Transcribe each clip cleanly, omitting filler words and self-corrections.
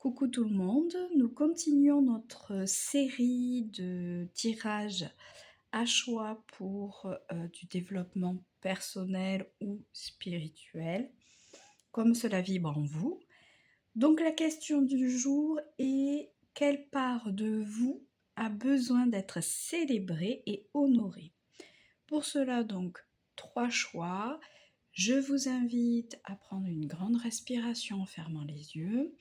Coucou tout le monde, nous continuons notre série de tirages à choix pour du développement personnel ou spirituel, comme cela vibre en vous. Donc la question du jour est: quelle part de vous a besoin d'être célébrée et honorée? Pour cela donc, 3 choix. Je vous invite à prendre une grande respiration en fermant les yeux.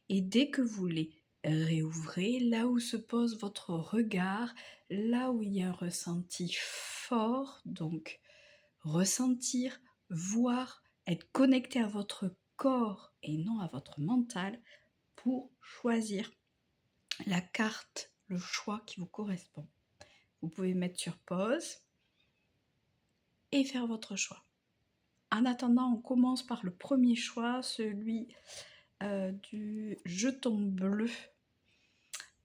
Et dès que vous les réouvrez, là où se pose votre regard, là où il y a un ressenti fort, donc ressentir, voir, être connecté à votre corps et non à votre mental pour choisir la carte, le choix qui vous correspond. Vous pouvez mettre sur pause et faire votre choix. En attendant, on commence par le premier choix, celui du jeton bleu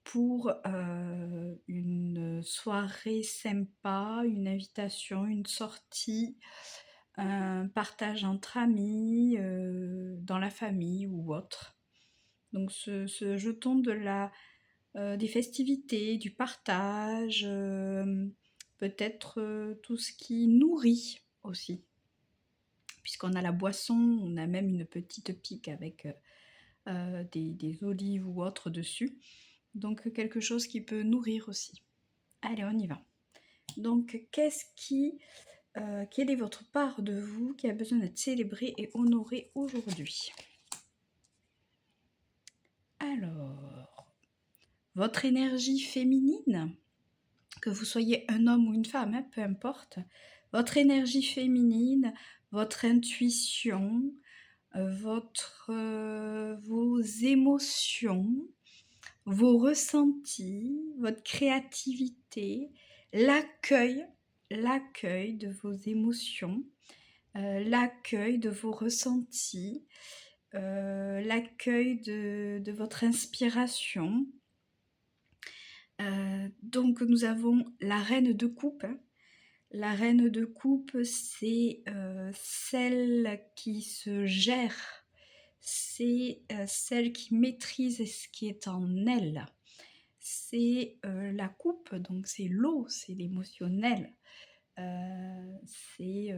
pour une soirée sympa, une invitation, une sortie, un partage entre amis, dans la famille ou autre. Donc ce jeton des festivités, du partage, peut-être tout ce qui nourrit aussi. Puisqu'on a la boisson, on a même une petite pique avec des olives ou autres dessus. Donc quelque chose qui peut nourrir aussi. Allez, on y va. Donc quelle est votre part de vous qui a besoin d'être célébrée et honorée aujourd'hui? Alors, votre énergie féminine, que vous soyez un homme ou une femme, hein, peu importe, votre énergie féminine, votre intuition, vos émotions, vos ressentis, votre créativité, l'accueil de vos émotions, l'accueil de vos ressentis, l'accueil de votre inspiration. Donc nous avons la reine de coupe, hein. La reine de coupe, c'est celle qui se gère, c'est celle qui maîtrise ce qui est en elle. C'est la coupe, donc c'est l'eau, c'est l'émotionnel. C'est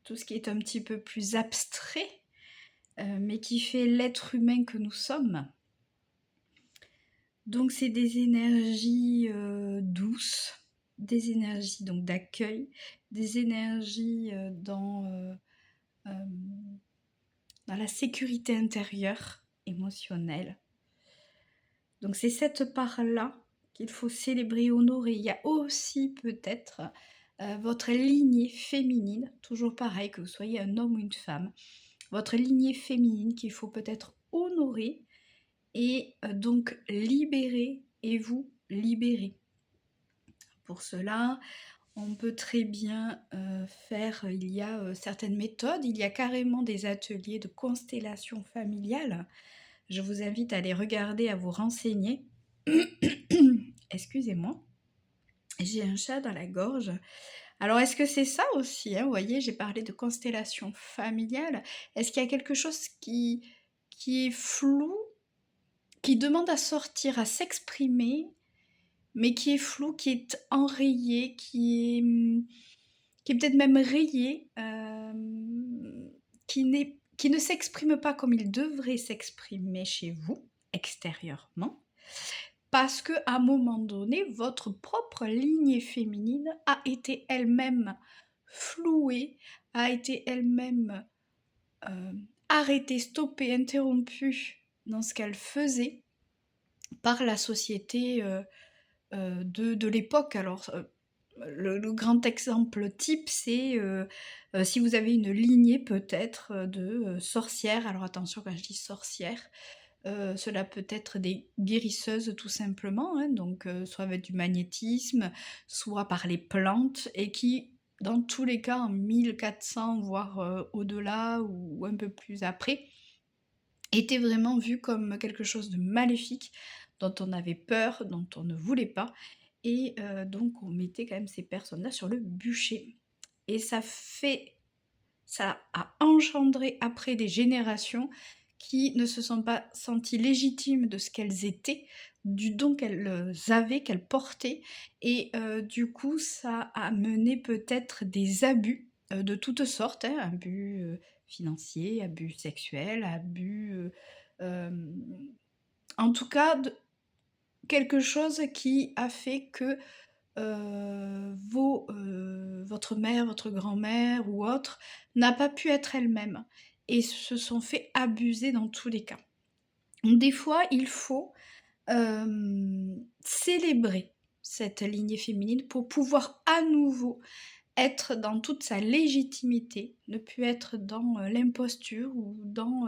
tout ce qui est un petit peu plus abstrait, mais qui fait l'être humain que nous sommes. Donc c'est des énergies douces, des énergies donc d'accueil, des énergies dans la sécurité intérieure, émotionnelle. Donc c'est cette part-là qu'il faut célébrer et honorer. Il y a aussi peut-être votre lignée féminine, toujours pareil, que vous soyez un homme ou une femme, votre lignée féminine qu'il faut peut-être honorer et donc libérer et vous libérer. Pour cela, on peut très bien il y a certaines méthodes, il y a carrément des ateliers de constellation familiale. Je vous invite à les regarder, à vous renseigner. Excusez-moi, j'ai un chat dans la gorge. Alors, est-ce que c'est ça aussi, hein? Vous voyez, j'ai parlé de constellation familiale. Est-ce qu'il y a quelque chose qui est flou, qui demande à sortir, à s'exprimer, mais qui est flou, qui est enrayé, qui est peut-être même rayé, qui ne s'exprime pas comme il devrait s'exprimer chez vous, extérieurement, parce qu'à un moment donné, votre propre lignée féminine a été elle-même flouée, a été elle-même arrêtée, stoppée, interrompue dans ce qu'elle faisait par la société de l'époque. Alors, le grand exemple type, c'est si vous avez une lignée peut-être de sorcières. Alors attention, quand je dis sorcières, cela peut être des guérisseuses tout simplement, hein, donc soit avec du magnétisme, soit par les plantes, et qui, dans tous les cas, en 1400, voire au-delà ou un peu plus après, étaient vraiment vues comme quelque chose de maléfique, dont on avait peur, dont on ne voulait pas, et donc on mettait quand même ces personnes-là sur le bûcher. Et ça a engendré après des générations qui ne se sont pas senties légitimes de ce qu'elles étaient, du don qu'elles avaient, qu'elles portaient et du coup ça a mené peut-être des abus, de toutes sortes, hein, abus, financiers, abus sexuels, abus, hem, en tout cas quelque chose qui a fait que votre mère, votre grand-mère ou autre n'a pas pu être elle-même et se sont fait abuser dans tous les cas. Donc des fois, il faut, célébrer cette lignée féminine pour pouvoir à nouveau être dans toute sa légitimité, ne plus être dans, l'imposture ou dans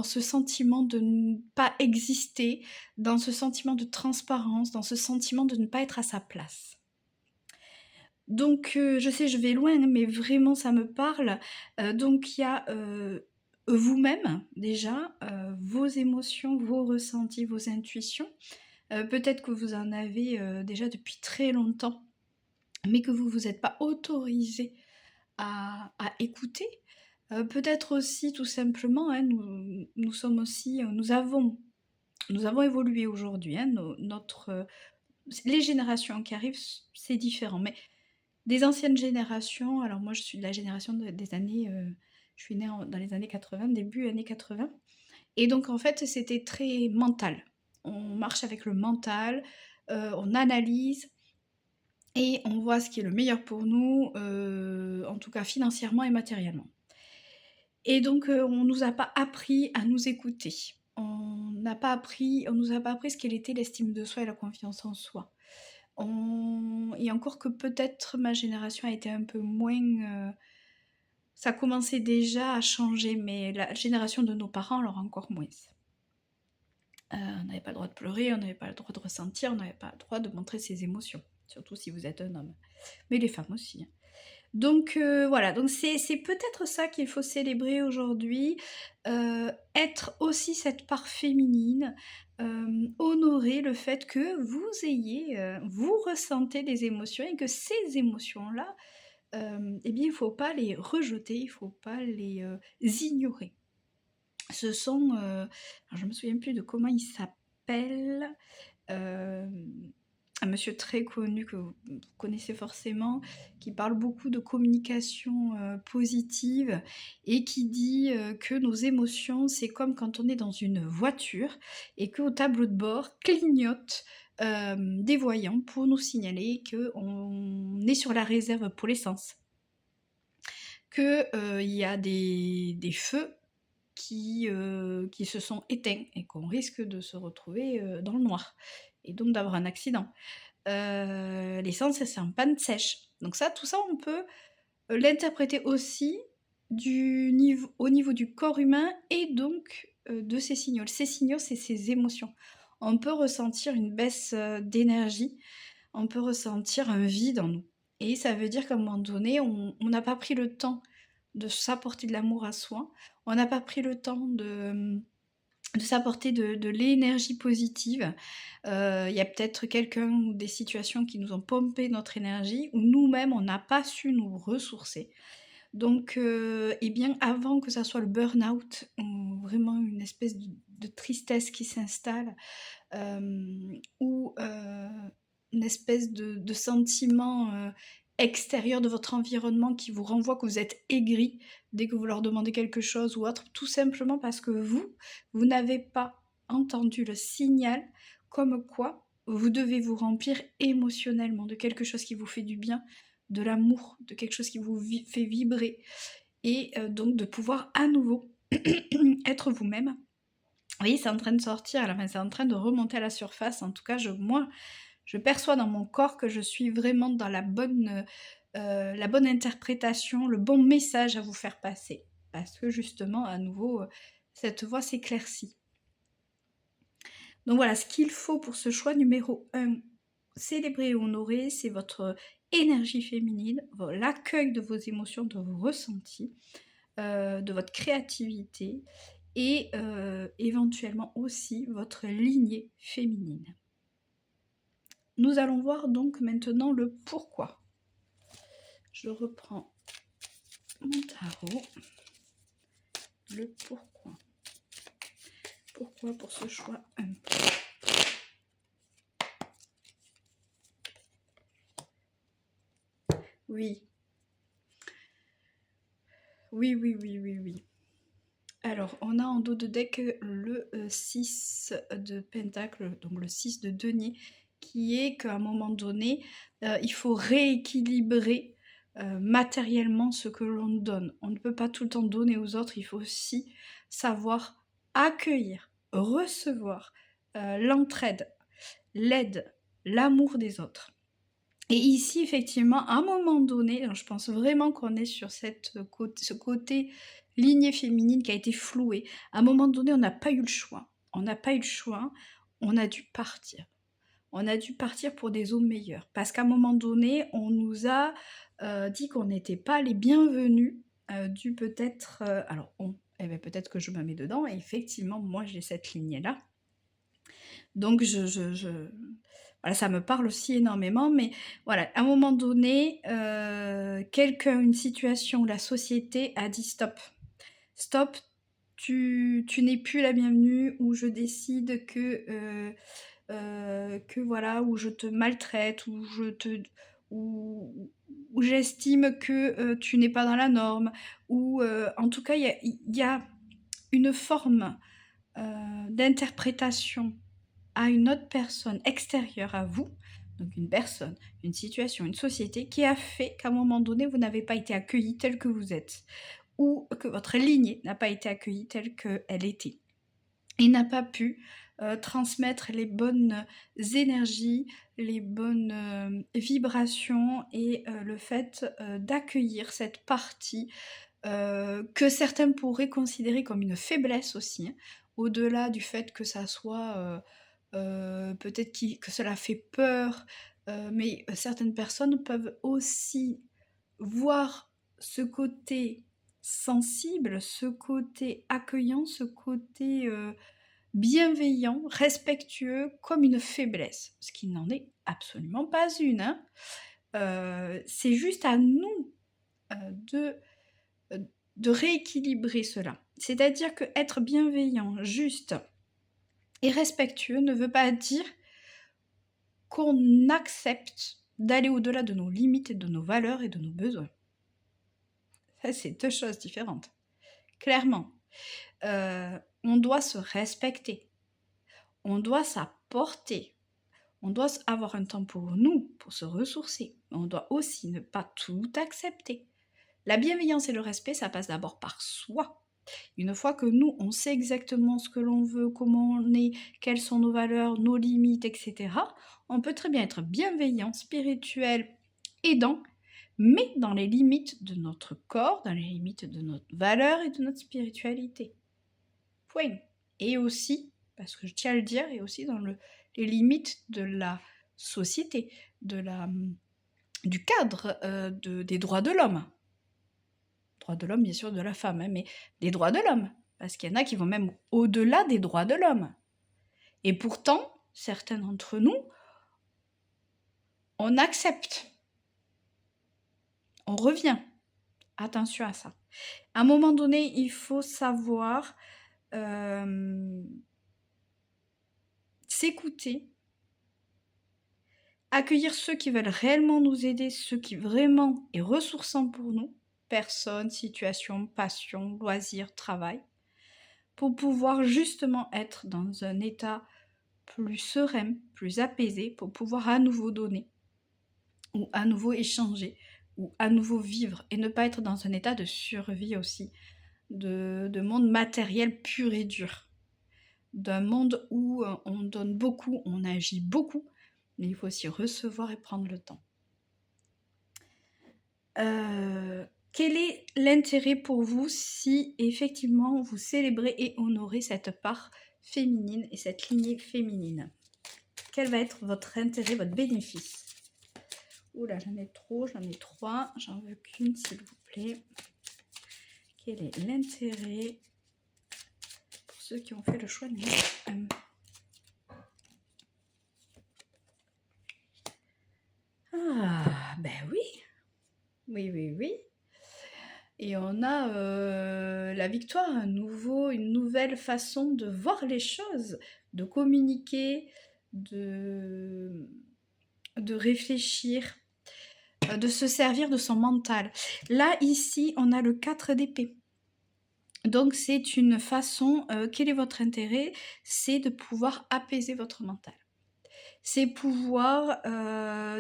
ce sentiment de ne pas exister, dans ce sentiment de transparence, dans ce sentiment de ne pas être à sa place. Donc je sais, je vais loin, hein, mais vraiment ça me parle. Donc il y a, vous-même déjà, vos émotions, vos ressentis, vos intuitions. Peut-être que vous en avez, déjà depuis très longtemps, mais que vous vous êtes pas autorisé à écouter. Peut-être aussi tout simplement, hein, nous sommes aussi, nous avons évolué aujourd'hui, hein, les générations qui arrivent, c'est différent. Mais des anciennes générations, alors moi je suis de la génération des années, je suis née dans les années 80, début années 80. Et donc en fait c'était très mental. On marche avec le mental, on analyse et on voit ce qui est le meilleur pour nous, en tout cas financièrement et matériellement. Et donc, on nous a pas appris à nous écouter. On nous a pas appris ce qu'elle était l'estime de soi et la confiance en soi. Et encore que peut-être ma génération a été un peu moins, ça commençait déjà à changer, mais la génération de nos parents, alors encore moins. On n'avait pas le droit de pleurer, on n'avait pas le droit de ressentir, on n'avait pas le droit de montrer ses émotions, surtout si vous êtes un homme. Mais les femmes aussi, hein. Donc voilà, donc c'est peut-être ça qu'il faut célébrer aujourd'hui, être aussi cette part féminine, honorer le fait que vous ayez, vous ressentez des émotions et que ces émotions-là, eh bien il faut pas les rejeter, il faut pas les, ignorer. Ce sont, alors je me souviens plus de comment il s'appelle, un monsieur très connu que vous connaissez forcément, qui parle beaucoup de communication, positive et qui dit, que nos émotions, c'est comme quand on est dans une voiture et qu'au tableau de bord clignotent, des voyants pour nous signaler qu'on est sur la réserve pour l'essence. Il y a des feux qui se sont éteints et qu'on risque de se retrouver, dans le noir et donc d'avoir un accident. L'essence, c'est en panne sèche. Donc ça, tout ça, on peut, l'interpréter aussi au niveau du corps humain et donc, de ces signaux. Ces signaux, c'est ces émotions. On peut ressentir une baisse, d'énergie, on peut ressentir un vide en nous et ça veut dire qu'à un moment donné, on n'a pas pris le temps de s'apporter de l'amour à soi, on n'a pas pris le temps de s'apporter de l'énergie positive. Il y a peut-être quelqu'un ou des situations qui nous ont pompé notre énergie ou nous-mêmes, on n'a pas su nous ressourcer. Donc et bien, avant que ça soit le burn-out ou vraiment une espèce de tristesse qui s'installe, ou une espèce de sentiment, extérieur de votre environnement qui vous renvoie que vous êtes aigri dès que vous leur demandez quelque chose ou autre, tout simplement parce que vous n'avez pas entendu le signal comme quoi vous devez vous remplir émotionnellement de quelque chose qui vous fait du bien, de l'amour, de quelque chose qui vous fait vibrer et donc de pouvoir à nouveau être vous-même. Oui, c'est en train de sortir là, enfin, c'est en train de remonter à la surface. En tout cas, moi, je perçois dans mon corps que je suis vraiment dans la bonne interprétation, le bon message à vous faire passer. Parce que justement, à nouveau, cette voix s'éclaircit. Donc voilà, ce qu'il faut pour ce choix numéro 1, célébrer et honorer, c'est votre énergie féminine, l'accueil de vos émotions, de vos ressentis, de votre créativité et éventuellement aussi votre lignée féminine. Nous allons voir donc maintenant le pourquoi. Je reprends mon tarot. le pourquoi. Pourquoi pour ce choix 1. Oui. Oui, oui, oui, oui, oui. Alors, on a en dos de deck le 6 de pentacle, donc le 6 de denier, qui est qu'à un moment donné, il faut rééquilibrer matériellement ce que l'on donne. On ne peut pas tout le temps donner aux autres, il faut aussi savoir accueillir, recevoir l'entraide, l'aide, l'amour des autres. Et ici, effectivement, à un moment donné, je pense vraiment qu'on est sur ce côté lignée féminine qui a été floué. À un moment donné, on n'a pas eu le choix. On n'a pas eu le choix, on a dû partir. On a dû partir pour des eaux meilleures. Parce qu'à un moment donné, on nous a dit qu'on n'était pas les bienvenus, dû peut-être... alors, eh ben, peut-être que je me mets dedans, et effectivement, moi, j'ai cette lignée-là. Donc, voilà, ça me parle aussi énormément, mais voilà, à un moment donné, quelqu'un, une situation, la société a dit stop. Stop, tu n'es plus la bienvenue, ou je décide que voilà, ou je te maltraite, ou j'estime que tu n'es pas dans la norme, ou en tout cas, il y a une forme d'interprétation à une autre personne extérieure à vous, donc une personne, une situation, une société, qui a fait qu'à un moment donné, vous n'avez pas été accueilli tel que vous êtes, ou que votre lignée n'a pas été accueillie telle qu'elle était, et n'a pas pu transmettre les bonnes énergies, les bonnes vibrations, et le fait d'accueillir cette partie que certains pourraient considérer comme une faiblesse aussi, hein, au-delà du fait que ça soit peut-être que cela fait peur, mais certaines personnes peuvent aussi voir ce côté sensible, ce côté accueillant, ce côté bienveillant, respectueux, comme une faiblesse, ce qui n'en est absolument pas une, hein. C'est juste à nous de de rééquilibrer cela. C'est-à-dire que être bienveillant, juste et respectueux ne veut pas dire qu'on accepte d'aller au-delà de nos limites et de nos valeurs et de nos besoins. Ça, c'est deux choses différentes. Clairement, on doit se respecter, on doit s'apporter, on doit avoir un temps pour nous, pour se ressourcer. On doit aussi ne pas tout accepter. La bienveillance et le respect, ça passe d'abord par soi. Une fois que nous, on sait exactement ce que l'on veut, comment on est, quelles sont nos valeurs, nos limites, etc., on peut très bien être bienveillant, spirituel, aidant, mais dans les limites de notre corps, dans les limites de notre valeur et de notre spiritualité. Point. Et aussi, parce que je tiens à le dire, et aussi dans les limites de la société, du cadre des droits de l'homme. Droits de l'homme, bien sûr, de la femme, hein, mais des droits de l'homme. Parce qu'il y en a qui vont même au-delà des droits de l'homme. Et pourtant, certains d'entre nous, on accepte. On revient. Attention à ça. À un moment donné, il faut savoir s'écouter, accueillir ceux qui veulent réellement nous aider, ceux qui vraiment est ressourçant pour nous, personnes, situations, passions, loisirs, travail, pour pouvoir justement être dans un état plus serein, plus apaisé, pour pouvoir à nouveau donner, ou à nouveau échanger, ou à nouveau vivre, et ne pas être dans un état de survie aussi, de monde matériel pur et dur, d'un monde où on donne beaucoup, on agit beaucoup, mais il faut aussi recevoir et prendre le temps. Quel est l'intérêt pour vous si effectivement vous célébrez et honorez cette part féminine et cette lignée féminine? Quel va être votre intérêt, votre bénéfice? Oula, j'en ai trop, j'en ai 3, j'en veux qu'une s'il vous plaît. Quel est l'intérêt pour ceux qui ont fait le choix numéro 1? Ah, ben oui. Oui, oui, oui. et on a la victoire, une nouvelle façon de voir les choses, de communiquer, de, de réfléchir, de se servir de son mental. Là, ici, on a le 4 d'épée. Donc, c'est une façon, quel est votre intérêt? C'est de pouvoir apaiser votre mental. C'est pouvoir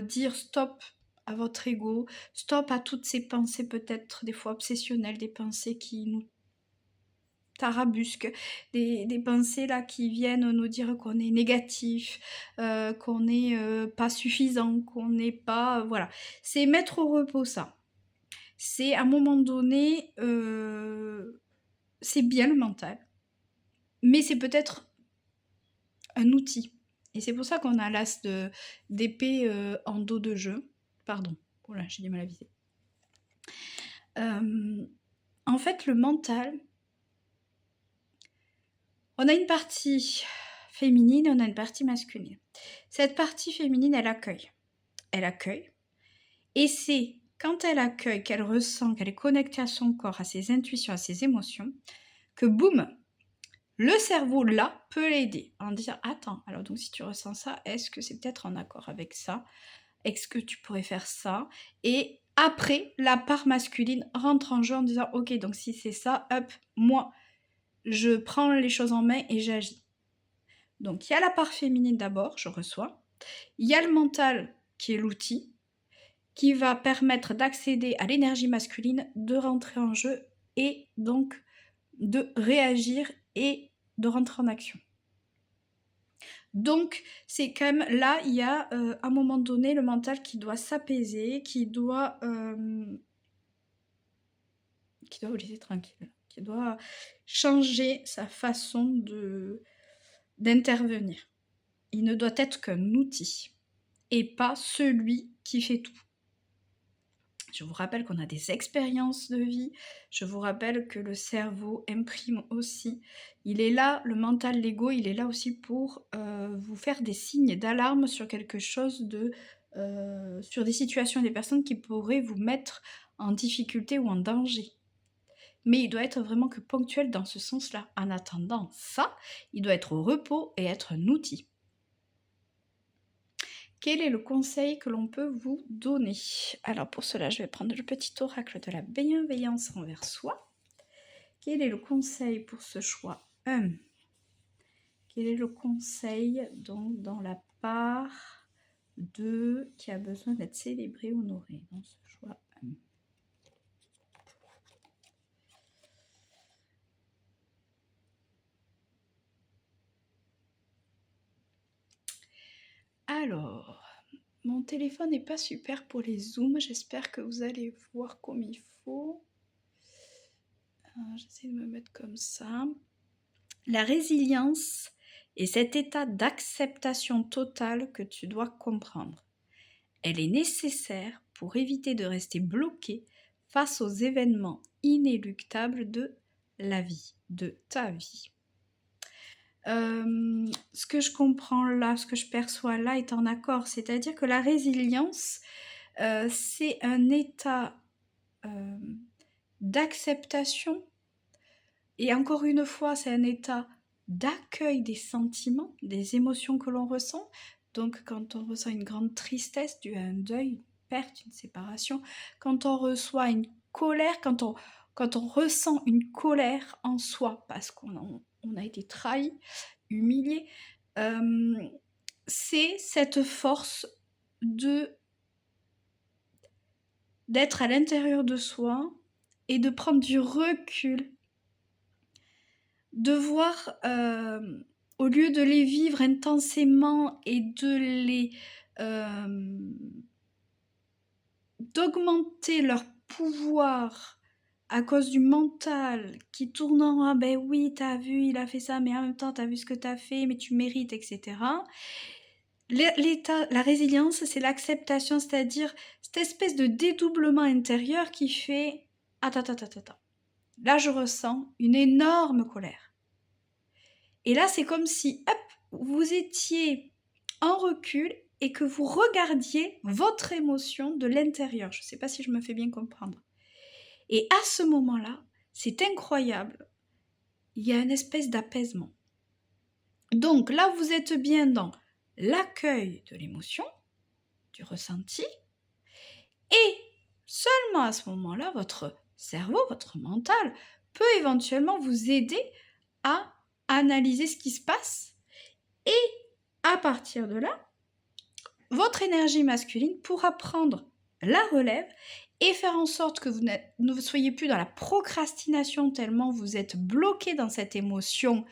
dire stop à votre ego, stop à toutes ces pensées peut-être des fois obsessionnelles, des pensées qui nous tarabusquent, des pensées là qui viennent nous dire qu'on est négatif, qu'on n'est pas suffisant, qu'on n'est pas... voilà. C'est mettre au repos ça. C'est à un moment donné, c'est bien le mental, mais c'est peut-être un outil. Et c'est pour ça qu'on a l'as d'épée en dos de jeu. Pardon, voilà, j'ai du mal à viser. En fait, le mental, on a une partie féminine et on a une partie masculine. Cette partie féminine, elle accueille. Elle accueille. Et c'est quand elle accueille, qu'elle ressent, qu'elle est connectée à son corps, à ses intuitions, à ses émotions, que boum, le cerveau, là, peut l'aider en disant « Attends, alors donc si tu ressens ça, est-ce que c'est peut-être en accord avec ça ? Est-ce que tu pourrais faire ça ?» Et après, la part masculine rentre en jeu en disant « Ok, donc si c'est ça, hop, moi, je prends les choses en main et j'agis. » Donc il y a la part féminine d'abord, je reçois. Il y a le mental qui est l'outil, qui va permettre d'accéder à l'énergie masculine, de rentrer en jeu et donc de réagir et de rentrer en action. Donc, c'est quand même là, il y a à un moment donné le mental qui doit s'apaiser, qui doit vous laisser tranquille, qui doit changer sa façon d'intervenir. Il ne doit être qu'un outil et pas celui qui fait tout. Je vous rappelle qu'on a des expériences de vie. Je vous rappelle que le cerveau imprime aussi. Il est là, le mental, l'ego, il est là aussi pour vous faire des signes d'alarme sur quelque chose sur des situations, des personnes qui pourraient vous mettre en difficulté ou en danger. Mais il doit être vraiment que ponctuel dans ce sens-là. En attendant ça, il doit être au repos et être un outil. Quel est le conseil que l'on peut vous donner? Alors pour cela, je vais prendre le petit oracle de la bienveillance envers soi. Quel est le conseil pour ce choix 1? Quel est le conseil donc dans la part 2 qui a besoin d'être célébré, honoré dans ce choix 1? Alors, mon téléphone n'est pas super pour les zooms. J'espère que vous allez voir comme il faut. J'essaie de me mettre comme ça. La résilience est cet état d'acceptation totale que tu dois comprendre. Elle est nécessaire pour éviter de rester bloqué face aux événements inéluctables de la vie, de ta vie. Ce que je comprends là, ce que je perçois là est en accord, c'est-à-dire que la résilience, c'est un état d'acceptation, et encore une fois, c'est un état d'accueil des sentiments, des émotions que l'on ressent. Donc quand on ressent une grande tristesse due à un deuil, une perte, une séparation, quand on reçoit une colère, quand on ressent une colère en soi parce qu'on a été trahi, humilié, c'est cette force d'être à l'intérieur de soi et de prendre du recul, de voir, au lieu de les vivre intensément et d'augmenter leur pouvoir à cause du mental qui tourne en « Ah ben oui, t'as vu, il a fait ça, mais en même temps, t'as vu ce que t'as fait, mais tu mérites, etc. » La résilience, c'est l'acceptation, c'est-à-dire cette espèce de dédoublement intérieur qui fait « Attends. Là, je ressens une énorme colère. » Et là, c'est comme si, hop, vous étiez en recul et que vous regardiez votre émotion de l'intérieur. Je ne sais pas si je me fais bien comprendre. Et à ce moment-là, c'est incroyable. Il y a une espèce d'apaisement. Donc là, vous êtes bien dans l'accueil de l'émotion, du ressenti, et seulement à ce moment-là, votre cerveau, votre mental, peut éventuellement vous aider à analyser ce qui se passe. Et à partir de là, votre énergie masculine pourra prendre la relève et faire en sorte que vous ne soyez plus dans la procrastination tellement vous êtes bloqué dans cette émotion,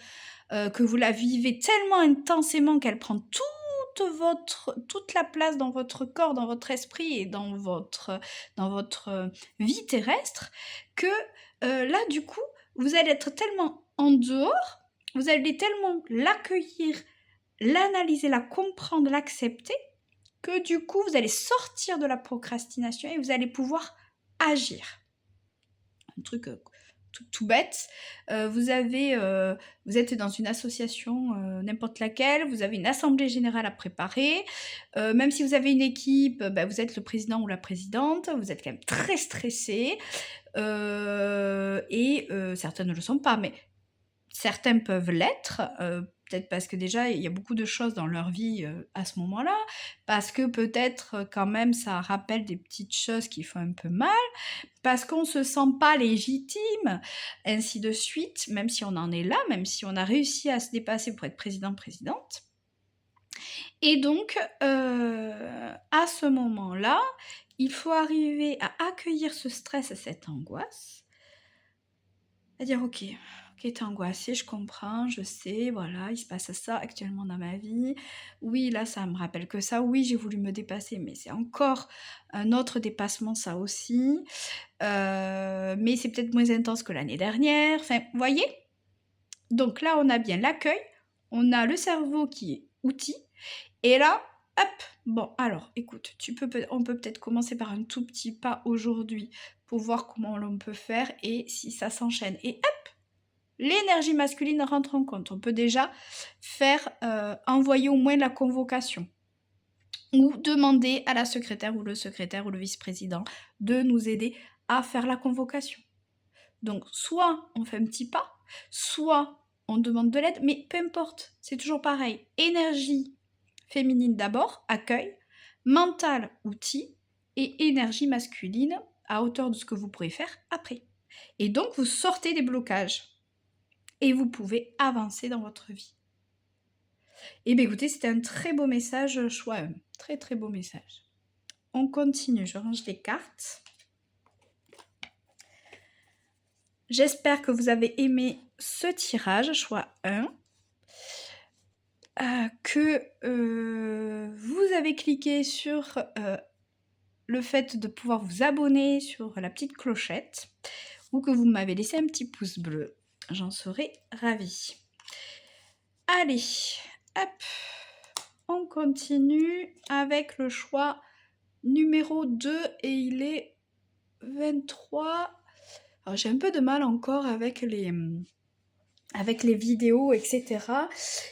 que vous la vivez tellement intensément qu'elle prend toute la place dans votre corps, dans votre esprit et dans votre vie terrestre, que là, du coup, vous allez être tellement en dehors, vous allez tellement l'accueillir, l'analyser, la comprendre, l'accepter, que du coup, vous allez sortir de la procrastination et vous allez pouvoir agir. Un truc tout bête. Vous êtes dans une association, n'importe laquelle, vous avez une assemblée générale à préparer. Même si vous avez une équipe, vous êtes le président ou la présidente, vous êtes quand même très stressé. Certains ne le sont pas, mais certains peuvent l'être, peut-être parce que déjà il y a beaucoup de choses dans leur vie à ce moment-là, parce que peut-être quand même ça rappelle des petites choses qui font un peu mal, parce qu'on se sent pas légitime, ainsi de suite, même si on en est là, même si on a réussi à se dépasser pour être président, présidente. Et donc, à ce moment-là, il faut arriver à accueillir ce stress, cette angoisse, à dire ok, t'es angoissée, je comprends, je sais, voilà, il se passe ça actuellement dans ma vie. Oui, là, ça me rappelle que ça. Oui, j'ai voulu me dépasser, mais c'est encore un autre dépassement, ça aussi. Mais c'est peut-être moins intense que l'année dernière. Enfin, vous voyez ? Donc là, on a bien l'accueil, on a le cerveau qui est outil, et là, hop, bon, alors, écoute, on peut peut-être commencer par un tout petit pas aujourd'hui pour voir comment l'on peut faire et si ça s'enchaîne. Et hop, l'énergie masculine rentre en compte. On peut déjà faire envoyer au moins la convocation ou demander à la secrétaire ou le vice-président de nous aider à faire la convocation. Donc, soit on fait un petit pas, soit on demande de l'aide, mais peu importe, c'est toujours pareil. Énergie féminine d'abord, accueil, mental, outil, et énergie masculine à hauteur de ce que vous pourrez faire après. Et donc, vous sortez des blocages et vous pouvez avancer dans votre vie. Et bien écoutez, c'était un très beau message, choix 1. Très très beau message. On continue, je range les cartes. J'espère que vous avez aimé ce tirage, choix 1. Que vous avez cliqué sur le fait de pouvoir vous abonner sur la petite clochette ou que vous m'avez laissé un petit pouce bleu. J'en serai ravie. Allez, hop, on continue avec le choix numéro 2 et il est 23. Alors j'ai un peu de mal encore avec les vidéos, etc.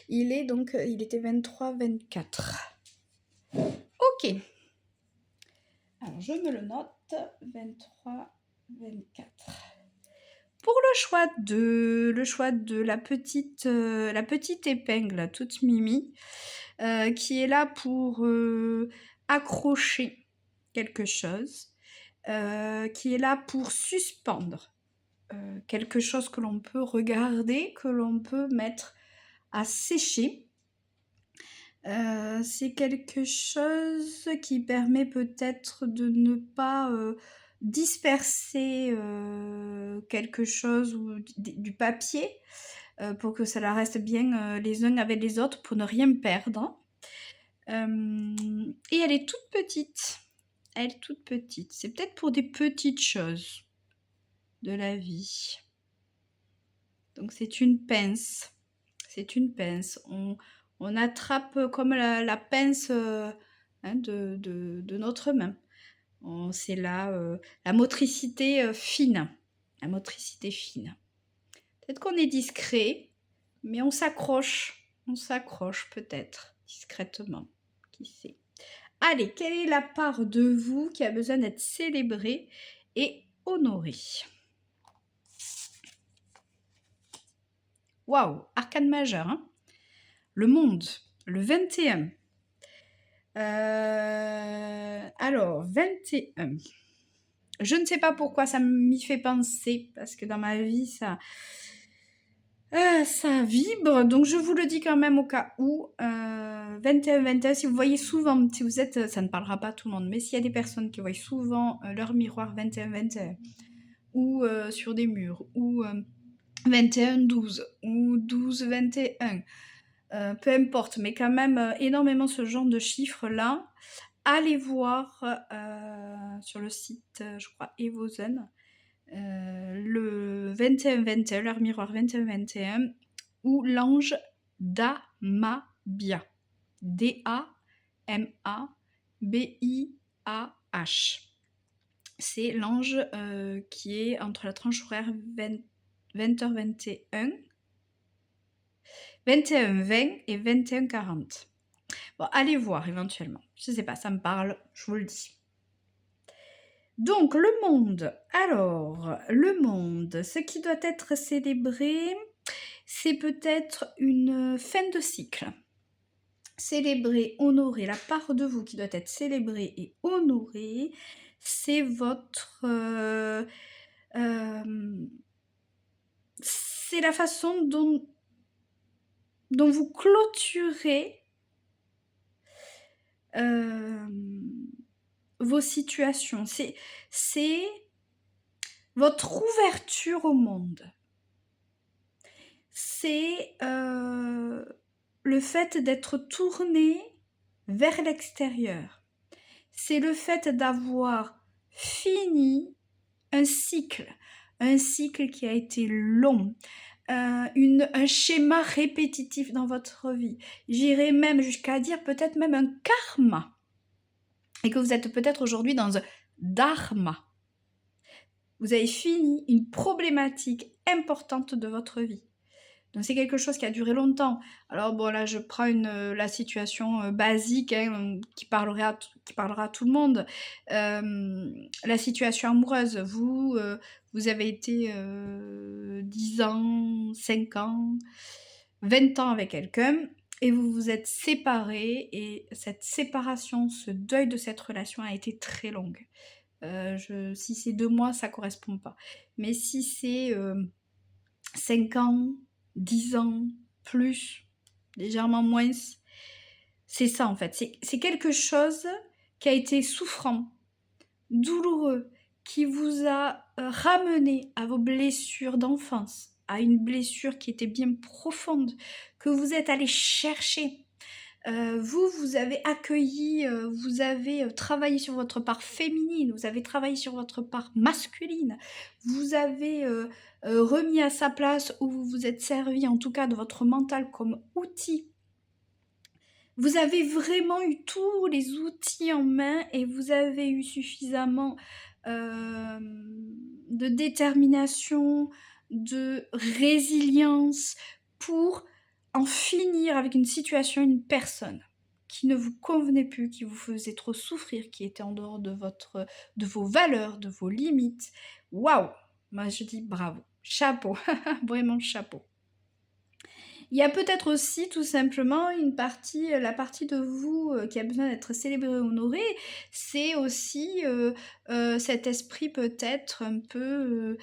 Il était 23-24. Ok. Alors je me le note, 23-24. Pour le choix de la petite épingle toute mimi, qui est là pour accrocher quelque chose, qui est là pour suspendre quelque chose que l'on peut regarder, que l'on peut mettre à sécher. C'est quelque chose qui permet peut-être de ne pas disperser quelque chose ou du papier pour que ça reste bien les uns avec les autres pour ne rien perdre. Et elle est toute petite. C'est peut-être pour des petites choses de la vie. Donc c'est une pince. On attrape comme la pince de notre main. C'est là la motricité fine. La motricité fine. Peut-être qu'on est discret, mais on s'accroche. On s'accroche peut-être discrètement. Qui sait. Allez, quelle est la part de vous qui a besoin d'être célébrée et honorer. Waouh, arcane majeur, hein. Le monde, le 21. Alors, 21. Je ne sais pas pourquoi ça m'y fait penser, parce que dans ma vie, ça vibre, donc je vous le dis quand même au cas où. 21, si vous voyez souvent, si vous êtes, ça ne parlera pas à tout le monde, mais s'il y a des personnes qui voient souvent leur miroir 21, ou sur des murs, ou 21-12, ou 12-21, peu importe, mais quand même énormément ce genre de chiffres-là, allez voir sur le site, je crois, Evozen, le 21-21, leur miroir 21-21, ou l'ange Damabia. D-A-M-A-B-I-A-H. C'est l'ange qui est entre la tranche horaire 20h21, 21-20 et 21-40. Bon, allez voir éventuellement. Je sais pas, ça me parle, je vous le dis. Donc, le monde. Alors, le monde, ce qui doit être célébré, c'est peut-être une fin de cycle. Célébrer, honorer, la part de vous qui doit être célébrée et honorée, c'est votre... c'est la façon dont vous clôturez vos situations. C'est votre ouverture au monde. C'est le fait d'être tourné vers l'extérieur. C'est le fait d'avoir fini un cycle qui a été long, un schéma répétitif dans votre vie. J'irais même jusqu'à dire peut-être même un karma. Et que vous êtes peut-être aujourd'hui dans un dharma. Vous avez fini une problématique importante de votre vie. Donc c'est quelque chose qui a duré longtemps. Alors bon, là je prends la situation basique qui parlera à tout le monde. La situation amoureuse, vous avez été 10 ans, 5 ans, 20 ans avec quelqu'un et vous vous êtes séparés et cette séparation, ce deuil de cette relation a été très longue. Si c'est 2 mois, ça correspond pas. Mais si c'est 5 ans, 10 ans, plus, légèrement moins, c'est ça en fait. C'est quelque chose qui a été souffrant, douloureux, qui vous a ramené à vos blessures d'enfance, à une blessure qui était bien profonde, que vous êtes allé chercher. Vous avez accueilli, vous avez travaillé sur votre part féminine, vous avez travaillé sur votre part masculine, vous avez remis à sa place ou vous vous êtes servi en tout cas de votre mental comme outil. Vous avez vraiment eu tous les outils en main et vous avez eu suffisamment de détermination, de résilience pour en finir avec une situation, une personne qui ne vous convenait plus, qui vous faisait trop souffrir, qui était en dehors de vos valeurs, de vos limites. Waouh! Moi je dis bravo, chapeau, vraiment chapeau. Il y a peut-être aussi tout simplement la partie de vous qui a besoin d'être célébrée, honorée, c'est aussi cet esprit peut-être un peu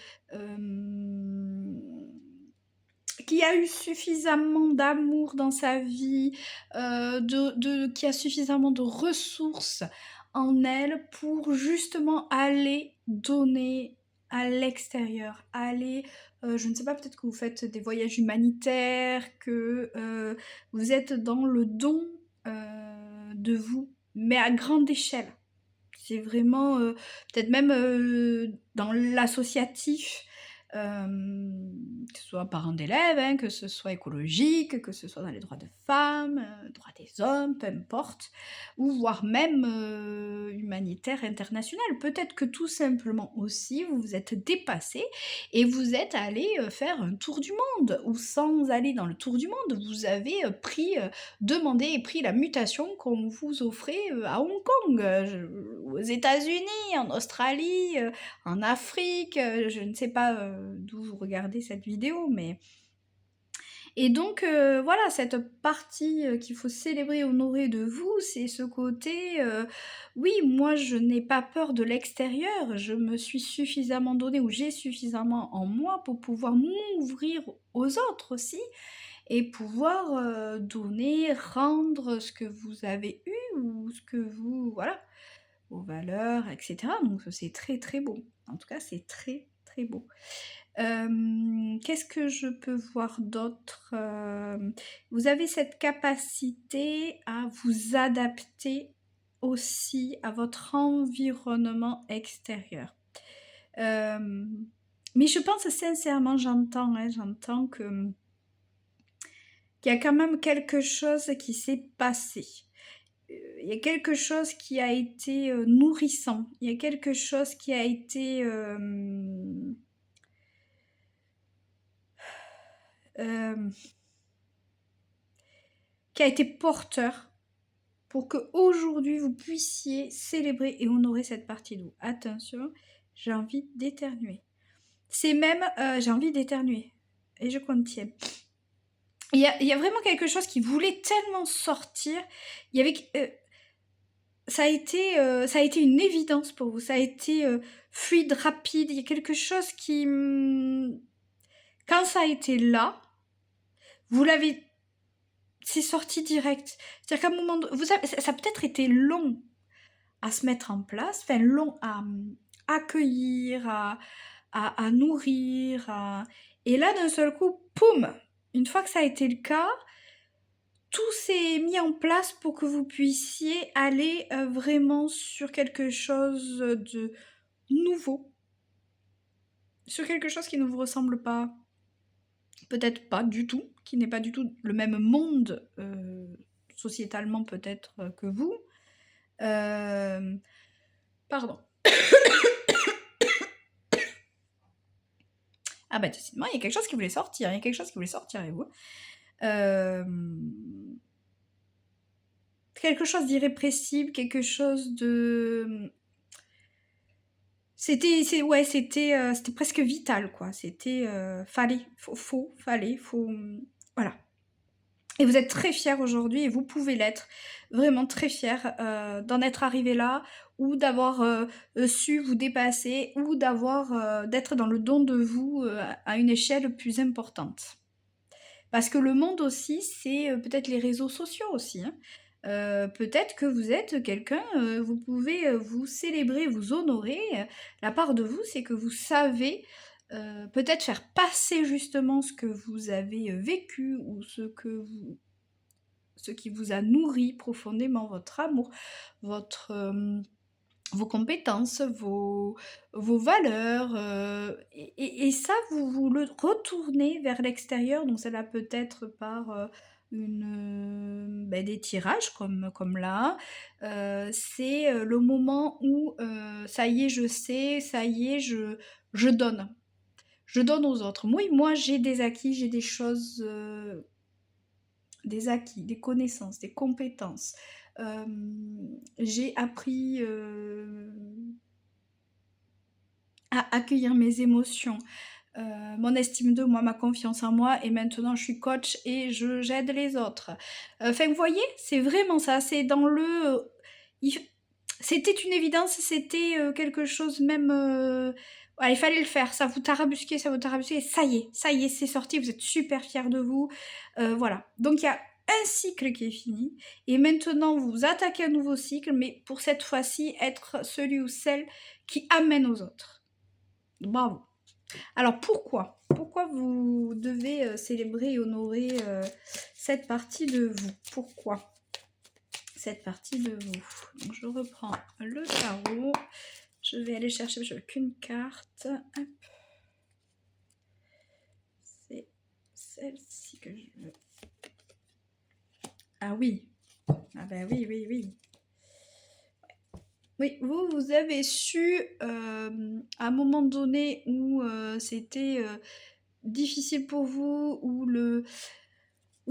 qui a eu suffisamment d'amour dans sa vie, qui a suffisamment de ressources en elle pour justement aller donner à l'extérieur, aller, je ne sais pas, peut-être que vous faites des voyages humanitaires, que vous êtes dans le don de vous, mais à grande échelle. C'est vraiment, peut-être même dans l'associatif, que ce soit parents d'élèves, hein, que ce soit écologique, que ce soit dans les droits de femmes, droits des hommes, peu importe, ou voire même humanitaire international. Peut-être que tout simplement aussi vous vous êtes dépassé et vous êtes allé faire un tour du monde, ou sans aller dans le tour du monde, vous avez demandé et pris la mutation qu'on vous offrait à Hong Kong, aux États-Unis, en Australie, en Afrique, je ne sais pas d'où vous regardez cette vidéo, mais... Et donc, voilà, cette partie qu'il faut célébrer, honorer de vous, c'est ce côté, oui, moi je n'ai pas peur de l'extérieur, je me suis suffisamment donné ou j'ai suffisamment en moi pour pouvoir m'ouvrir aux autres aussi et pouvoir donner, rendre ce que vous avez eu ou ce que vous, voilà, vos valeurs, etc. Donc c'est très très beau. En tout cas, c'est très très beau. Qu'est-ce que je peux voir d'autre? Vous avez cette capacité à vous adapter aussi à votre environnement extérieur. Mais je pense sincèrement, j'entends que qu'il y a quand même quelque chose qui s'est passé. Il y a quelque chose qui a été nourrissant. Il y a quelque chose qui a été porteur pour que aujourd'hui vous puissiez célébrer et honorer cette partie de vous. Attention, j'ai envie d'éternuer. C'est même, j'ai envie d'éternuer. Et je contiens. Il y a vraiment quelque chose qui voulait tellement sortir. Il y avait... ça a été une évidence pour vous. Ça a été fluide, rapide. Il y a quelque chose qui... Quand ça a été là, vous l'avez... C'est sorti direct. C'est-à-dire qu'à un moment... ça a peut-être été long à se mettre en place, enfin long à accueillir, à nourrir. Et là, d'un seul coup, poum! Une fois que ça a été le cas, tout s'est mis en place pour que vous puissiez aller vraiment sur quelque chose de nouveau, sur quelque chose qui ne vous ressemble pas, peut-être pas du tout, qui n'est pas du tout le même monde sociétalement peut-être que vous. Pardon. Ah bah décidément, il y a quelque chose qui voulait sortir, et vous. Quelque chose d'irrépressible, quelque chose de... C'était presque vital, quoi. C'était... fallait. Voilà. Et vous êtes très fiers aujourd'hui, et vous pouvez l'être. Vraiment très fiers d'en être arrivé là, ou d'avoir su vous dépasser, ou d'être dans le don de vous à une échelle plus importante. Parce que le monde aussi, c'est peut-être les réseaux sociaux aussi. Hein. Peut-être que vous êtes quelqu'un, vous pouvez vous célébrer, vous honorer. La part de vous, c'est que vous savez peut-être faire passer justement ce que vous avez vécu ou ce qui vous a nourri profondément, votre amour, vos compétences, vos valeurs, et ça, vous le retournez vers l'extérieur, donc cela peut être par des tirages comme là. C'est le moment où ça y est, je sais, ça y est, je donne. Je donne aux autres. Moi j'ai des acquis, j'ai des choses, des acquis, des connaissances, des compétences. J'ai appris à accueillir mes émotions, mon estime de moi, ma confiance en moi, et maintenant je suis coach et j'aide les autres. Enfin, vous voyez, c'est vraiment ça, c'est dans le... c'était une évidence, c'était quelque chose même... ouais, il fallait le faire, ça vous tarabusquait, ça y est, c'est sorti, vous êtes super fiers de vous. Voilà, donc il y a un cycle qui est fini, et maintenant vous attaquez un nouveau cycle, mais pour cette fois-ci, être celui ou celle qui amène aux autres. Bravo. Alors pourquoi vous devez célébrer et honorer cette partie de vous? Pourquoi cette partie de vous? Donc je reprends le tarot. Je vais aller chercher, je n'ai qu'une carte. Hop. C'est celle-ci que je veux. Ah oui. Ah ben oui. Oui, vous avez su, à un moment donné où c'était difficile pour vous, où il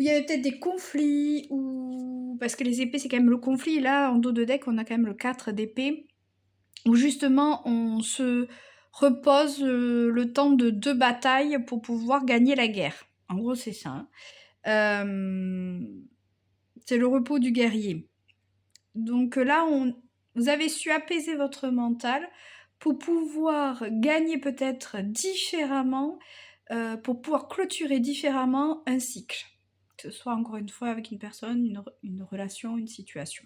y avait peut-être des conflits, ou parce que les épées, c'est quand même le conflit. Là, en dos de deck, on a quand même le 4 d'épée. où justement on se repose le temps de 2 batailles pour pouvoir gagner la guerre. En gros, c'est ça, hein. C'est le repos du guerrier. Donc là, vous avez su apaiser votre mental pour pouvoir gagner peut-être différemment, pour pouvoir clôturer différemment un cycle. Que ce soit encore une fois avec une personne, une relation, une situation.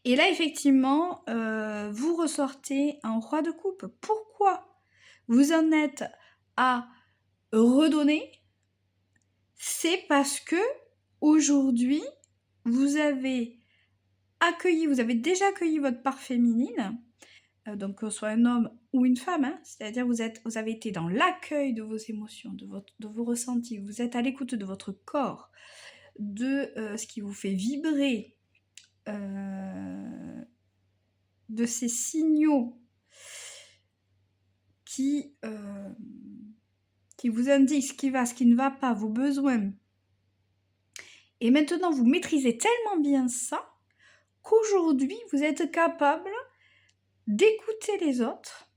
Et là, effectivement, vous ressortez un roi de coupe. Pourquoi vous en êtes à redonner? C'est parce que aujourd'hui, vous avez déjà accueilli votre part féminine, donc que ce soit un homme ou une femme, hein, c'est-à-dire vous avez été dans l'accueil de vos émotions, de vos ressentis, vous êtes à l'écoute de votre corps, de ce qui vous fait vibrer, de ces signaux qui vous indiquent ce qui va, ce qui ne va pas, vos besoins. Et maintenant, vous maîtrisez tellement bien ça qu'aujourd'hui, vous êtes capable d'écouter les autres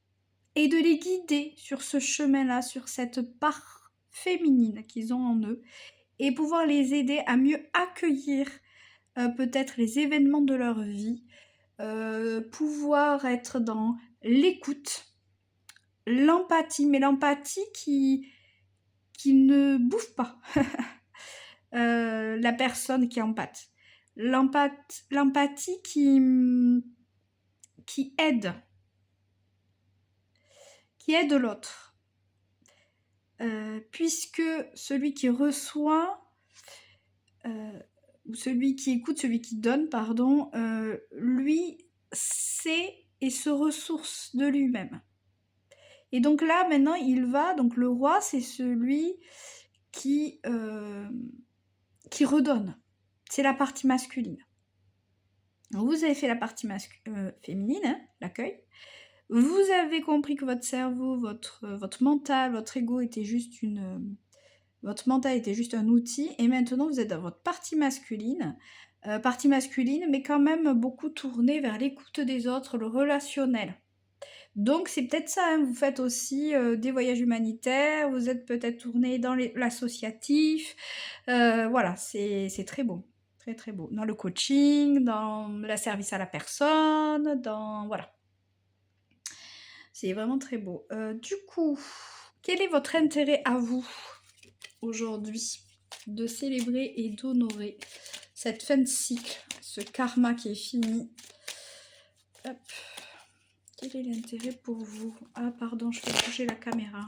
et de les guider sur ce chemin-là, sur cette part féminine qu'ils ont en eux, et pouvoir les aider à mieux accueillir peut-être les événements de leur vie, pouvoir être dans l'écoute, l'empathie, mais l'empathie qui ne bouffe pas la personne qui est empathe. L'empathie qui aide l'autre. Puisque celui qui reçoit, ou celui qui écoute, celui qui donne, pardon, lui sait et se ressource de lui-même. Et donc là, maintenant, donc le roi, c'est celui qui redonne. C'est la partie masculine. Donc vous avez fait la partie féminine, hein, l'accueil. Vous avez compris que votre cerveau, votre mental, votre ego était juste votre mental était juste un outil, et maintenant vous êtes dans votre partie masculine, mais quand même beaucoup tournée vers l'écoute des autres, le relationnel. Donc c'est peut-être ça, hein, vous faites aussi des voyages humanitaires, vous êtes peut-être tourné dans l'associatif, voilà, c'est très beau. Très très beau. Dans le coaching, dans le service à la personne, voilà. C'est vraiment très beau. Du coup, quel est votre intérêt à vous aujourd'hui de célébrer et d'honorer cette fin de cycle, ce karma qui est fini? Hop. Quel est l'intérêt pour vous? Ah pardon, je fais bouger la caméra.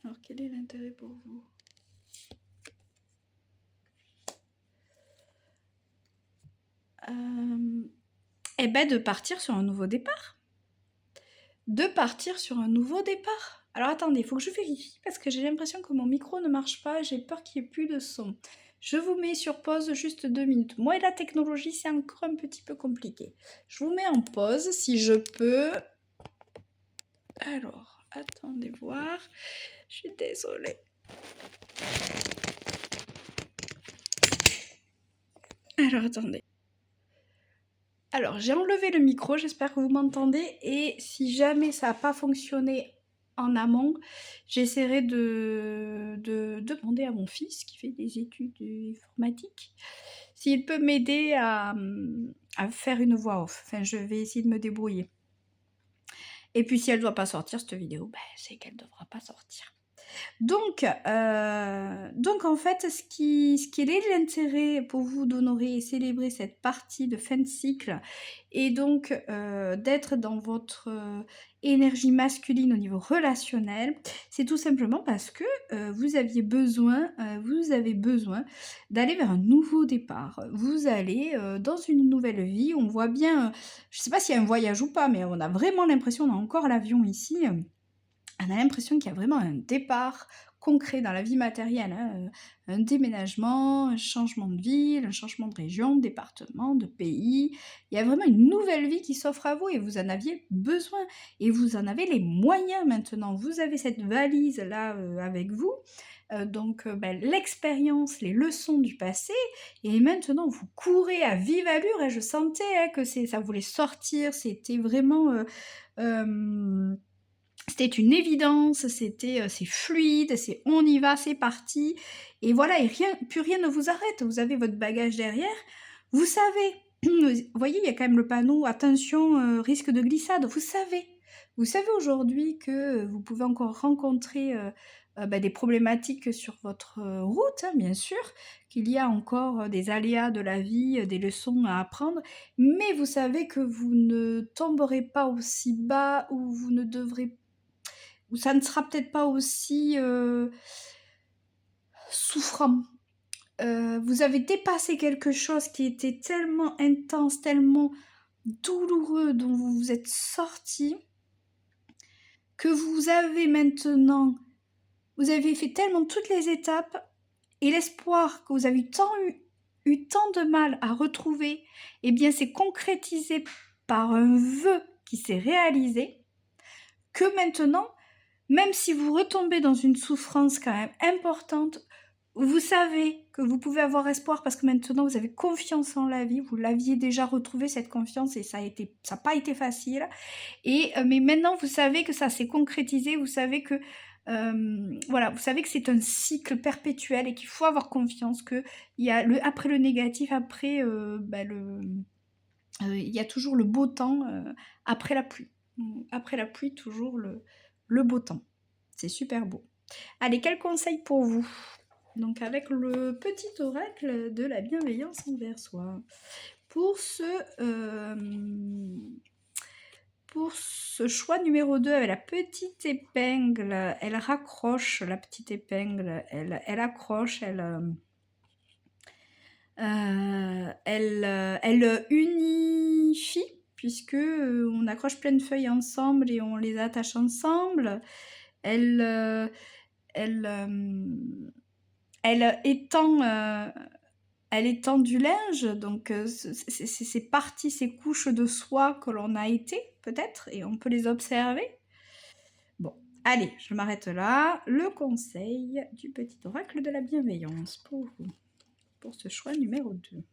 Alors, quel est l'intérêt pour vous? Eh ben, de partir sur un nouveau départ. Alors attendez, il faut que je vérifie parce que j'ai l'impression que mon micro ne marche pas, j'ai peur qu'il n'y ait plus de son. Je vous mets sur pause juste 2 minutes. Moi et la technologie, c'est encore un petit peu compliqué. Je vous mets en pause si je peux. Alors, attendez voir. Je suis désolée. Alors, attendez. Alors, j'ai enlevé le micro, j'espère que vous m'entendez. Et si jamais ça n'a pas fonctionné en amont, j'essaierai de demander à mon fils qui fait des études informatiques s'il peut m'aider à faire une voix off. Enfin, je vais essayer de me débrouiller. Et puis si elle ne doit pas sortir cette vidéo, c'est qu'elle ne devra pas sortir. Donc en fait, ce qui est l'intérêt pour vous d'honorer et célébrer cette partie de fin de cycle, et donc d'être dans votre énergie masculine au niveau relationnel, c'est tout simplement parce que vous avez besoin d'aller vers un nouveau départ. Vous allez dans une nouvelle vie. On voit bien, je ne sais pas s'il y a un voyage ou pas, mais on a vraiment l'impression, on a encore l'avion ici. On a l'impression qu'il y a vraiment un départ concret dans la vie matérielle, hein, un déménagement, un changement de ville, un changement de région, de département, de pays. Il y a vraiment une nouvelle vie qui s'offre à vous et vous en aviez besoin et vous en avez les moyens maintenant. Vous avez cette valise-là, avec vous, donc l'expérience, les leçons du passé et maintenant vous courez à vive allure et je sentais, hein, que ça voulait sortir, c'était vraiment, c'était une évidence, c'est fluide, c'est on y va, c'est parti et voilà et plus rien ne vous arrête. Vous avez votre bagage derrière, vous savez, vous voyez, il y a quand même le panneau attention, risque de glissade, vous savez aujourd'hui que vous pouvez encore rencontrer, des problématiques sur votre, route, hein, bien sûr, qu'il y a encore, des aléas de la vie, des leçons à apprendre, mais vous savez que vous ne tomberez pas aussi bas ou vous ne devrez ou ça ne sera peut-être pas aussi, souffrant. Vous avez dépassé quelque chose qui était tellement intense, tellement douloureux, dont vous vous êtes sortis, que vous avez maintenant vous avez fait tellement toutes les étapes et l'espoir que vous avez eu tant de mal à retrouver, eh bien, c'est concrétisé par un vœu qui s'est réalisé, que maintenant, même si vous retombez dans une souffrance quand même importante, vous savez que vous pouvez avoir espoir parce que maintenant vous avez confiance en la vie, vous l'aviez déjà retrouvé cette confiance et ça n'a pas été facile. Mais maintenant vous savez que ça s'est concrétisé, vous savez que voilà, vous savez que c'est un cycle perpétuel et qu'il faut avoir confiance qu'il y a après le négatif, après il y a toujours le beau temps après la pluie. Après la pluie, toujours le beau temps. C'est super beau. Allez, quel conseil pour vous? Donc avec le petit oracle de la bienveillance envers soi. Pour ce choix numéro 2, avec la petite épingle, elle raccroche la petite épingle, elle accroche, elle unifie, puisque on accroche plein de feuilles ensemble et on les attache ensemble. Elle étend, elle étend du linge, donc ces parties, ces couches de soie que l'on a été, peut-être, et on peut les observer. Bon, allez, je m'arrête là. Le conseil du petit oracle de la bienveillance pour vous, pour ce choix numéro 2.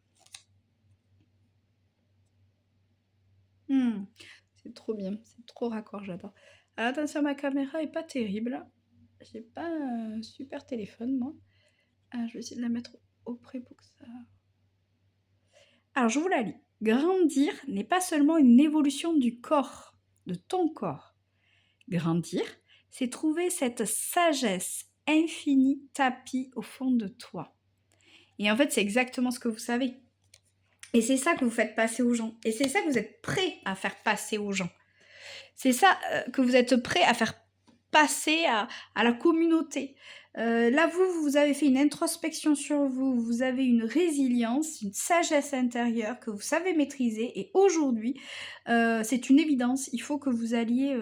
C'est trop bien, c'est trop raccord, j'adore. Alors attention, ma caméra est pas terrible. J'ai pas un super téléphone, moi. Je vais essayer de la mettre auprès pour que ça... Alors, je vous la lis. Grandir n'est pas seulement une évolution du corps, de ton corps. Grandir, c'est trouver cette sagesse infinie tapie au fond de toi. Et en fait, c'est exactement ce que vous savez. Et c'est ça que vous faites passer aux gens. Et c'est ça que vous êtes prêt à faire passer aux gens. C'est ça que vous êtes prêt à faire passer à la communauté. Là, vous avez fait une introspection sur vous, vous avez une résilience, une sagesse intérieure que vous savez maîtriser. Et aujourd'hui, c'est une évidence, il faut que vous alliez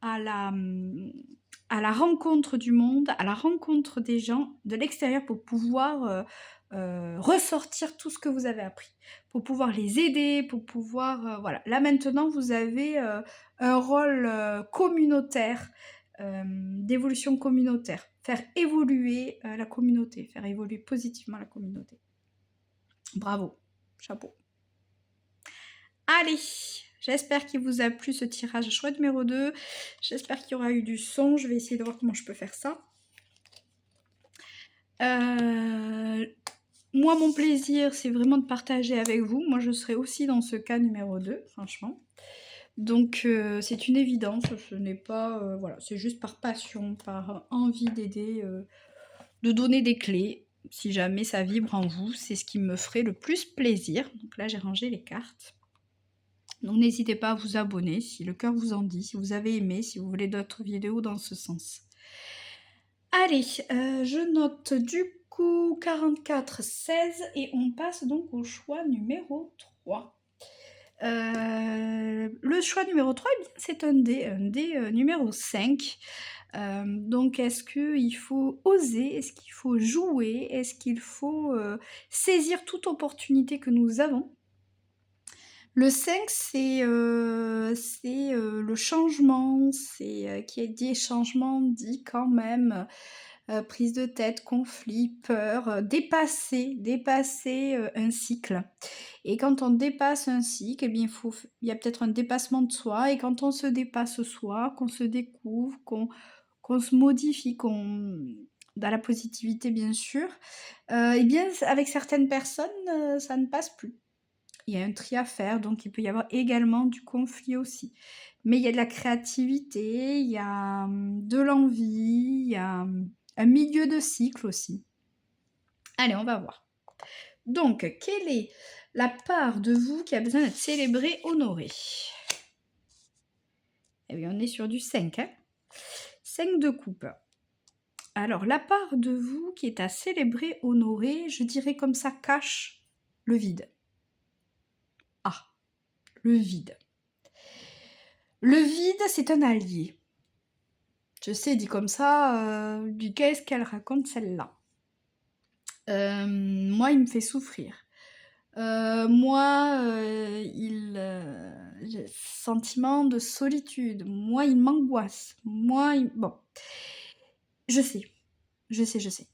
à la rencontre du monde, à la rencontre des gens de l'extérieur pour pouvoir ressortir tout ce que vous avez appris, pour pouvoir les aider, pour pouvoir... voilà. Là maintenant, vous avez un rôle communautaire, d'évolution communautaire, faire évoluer la communauté, faire évoluer positivement la communauté. Bravo, chapeau. Allez, j'espère qu'il vous a plu ce tirage choix numéro 2. J'espère qu'il y aura eu du son. Je vais essayer de voir comment je peux faire ça. Moi, mon plaisir, c'est vraiment de partager avec vous. Moi, je serai aussi dans ce cas numéro 2, franchement. Donc, c'est une évidence. Ce n'est pas... voilà, c'est juste par passion, par envie d'aider, de donner des clés. Si jamais ça vibre en vous, c'est ce qui me ferait le plus plaisir. Donc là, j'ai rangé les cartes. Donc, n'hésitez pas à vous abonner si le cœur vous en dit, si vous avez aimé, si vous voulez d'autres vidéos dans ce sens. Allez, je note du coup 44, 16 et on passe donc au choix numéro 3. Le choix numéro 3, eh bien, c'est un dé numéro 5. Donc est-ce qu'il faut oser? Est-ce qu'il faut jouer? Est-ce qu'il faut, saisir toute opportunité que nous avons? Le 5, le changement, qui est dit changement dit quand même, prise de tête, conflit, peur, dépasser, un cycle. Et quand on dépasse un cycle, eh bien il y a peut-être un dépassement de soi et quand on se dépasse soi, qu'on se découvre, qu'on se modifie, qu'on dans la positivité bien sûr, et bien avec certaines personnes, ça ne passe plus. Il y a un tri à faire, donc il peut y avoir également du conflit aussi. Mais il y a de la créativité, il y a, de l'envie, il y a, un milieu de cycle aussi. Allez, on va voir. Donc, quelle est la part de vous qui a besoin d'être célébrée, honorée? Eh bien, on est sur du 5, hein. 5 de coupe. Alors, la part de vous qui est à célébrer, honorer, je dirais comme ça, cache le vide. Ah, le vide. Le vide, c'est un allié. Je sais, dit comme ça, qu'est-ce qu'elle raconte celle-là? Moi, il me fait souffrir. Moi, j'ai sentiment de solitude. Moi, il m'angoisse. Bon, je sais, je sais.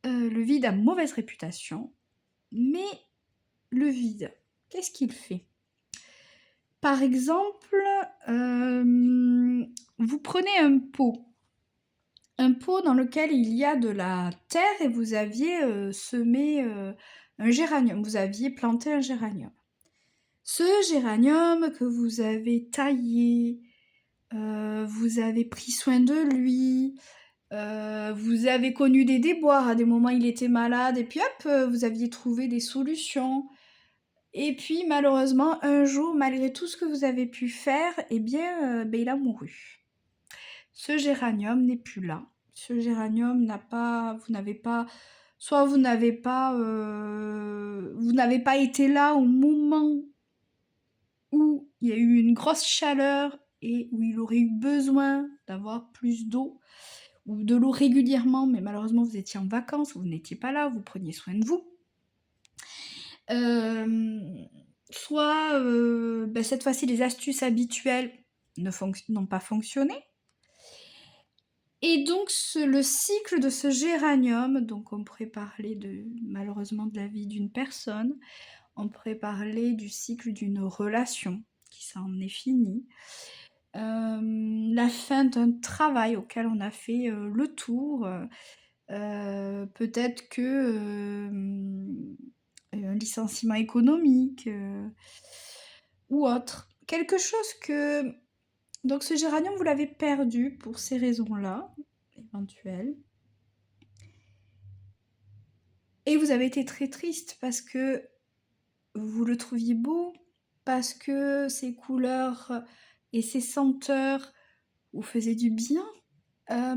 Le vide a mauvaise réputation, mais le vide, qu'est-ce qu'il fait? Par exemple, vous prenez un pot dans lequel il y a de la terre et vous aviez, semé, un géranium. Vous aviez planté un géranium. Ce géranium que vous avez taillé, vous avez pris soin de lui, vous avez connu des déboires. À des moments, il était malade et puis hop, vous aviez trouvé des solutions. Et puis malheureusement, un jour, malgré tout ce que vous avez pu faire, eh bien, il a mouru. Ce géranium n'est plus là. Ce géranium soit vous n'avez pas été là au moment où il y a eu une grosse chaleur et où il aurait eu besoin d'avoir plus d'eau, ou de l'eau régulièrement, mais malheureusement vous étiez en vacances, vous n'étiez pas là, vous preniez soin de vous. Soit cette fois-ci les astuces habituelles n'ont pas fonctionné. Et donc le cycle de ce géranium, donc on pourrait parler malheureusement de la vie d'une personne, on pourrait parler du cycle d'une relation qui s'en est finie, la fin d'un travail auquel on a fait le tour, peut-être que un licenciement économique ou autre. Quelque chose que... Donc ce géranium, vous l'avez perdu pour ces raisons-là, éventuelles. Et vous avez été très triste parce que vous le trouviez beau, parce que ses couleurs et ses senteurs vous faisaient du bien,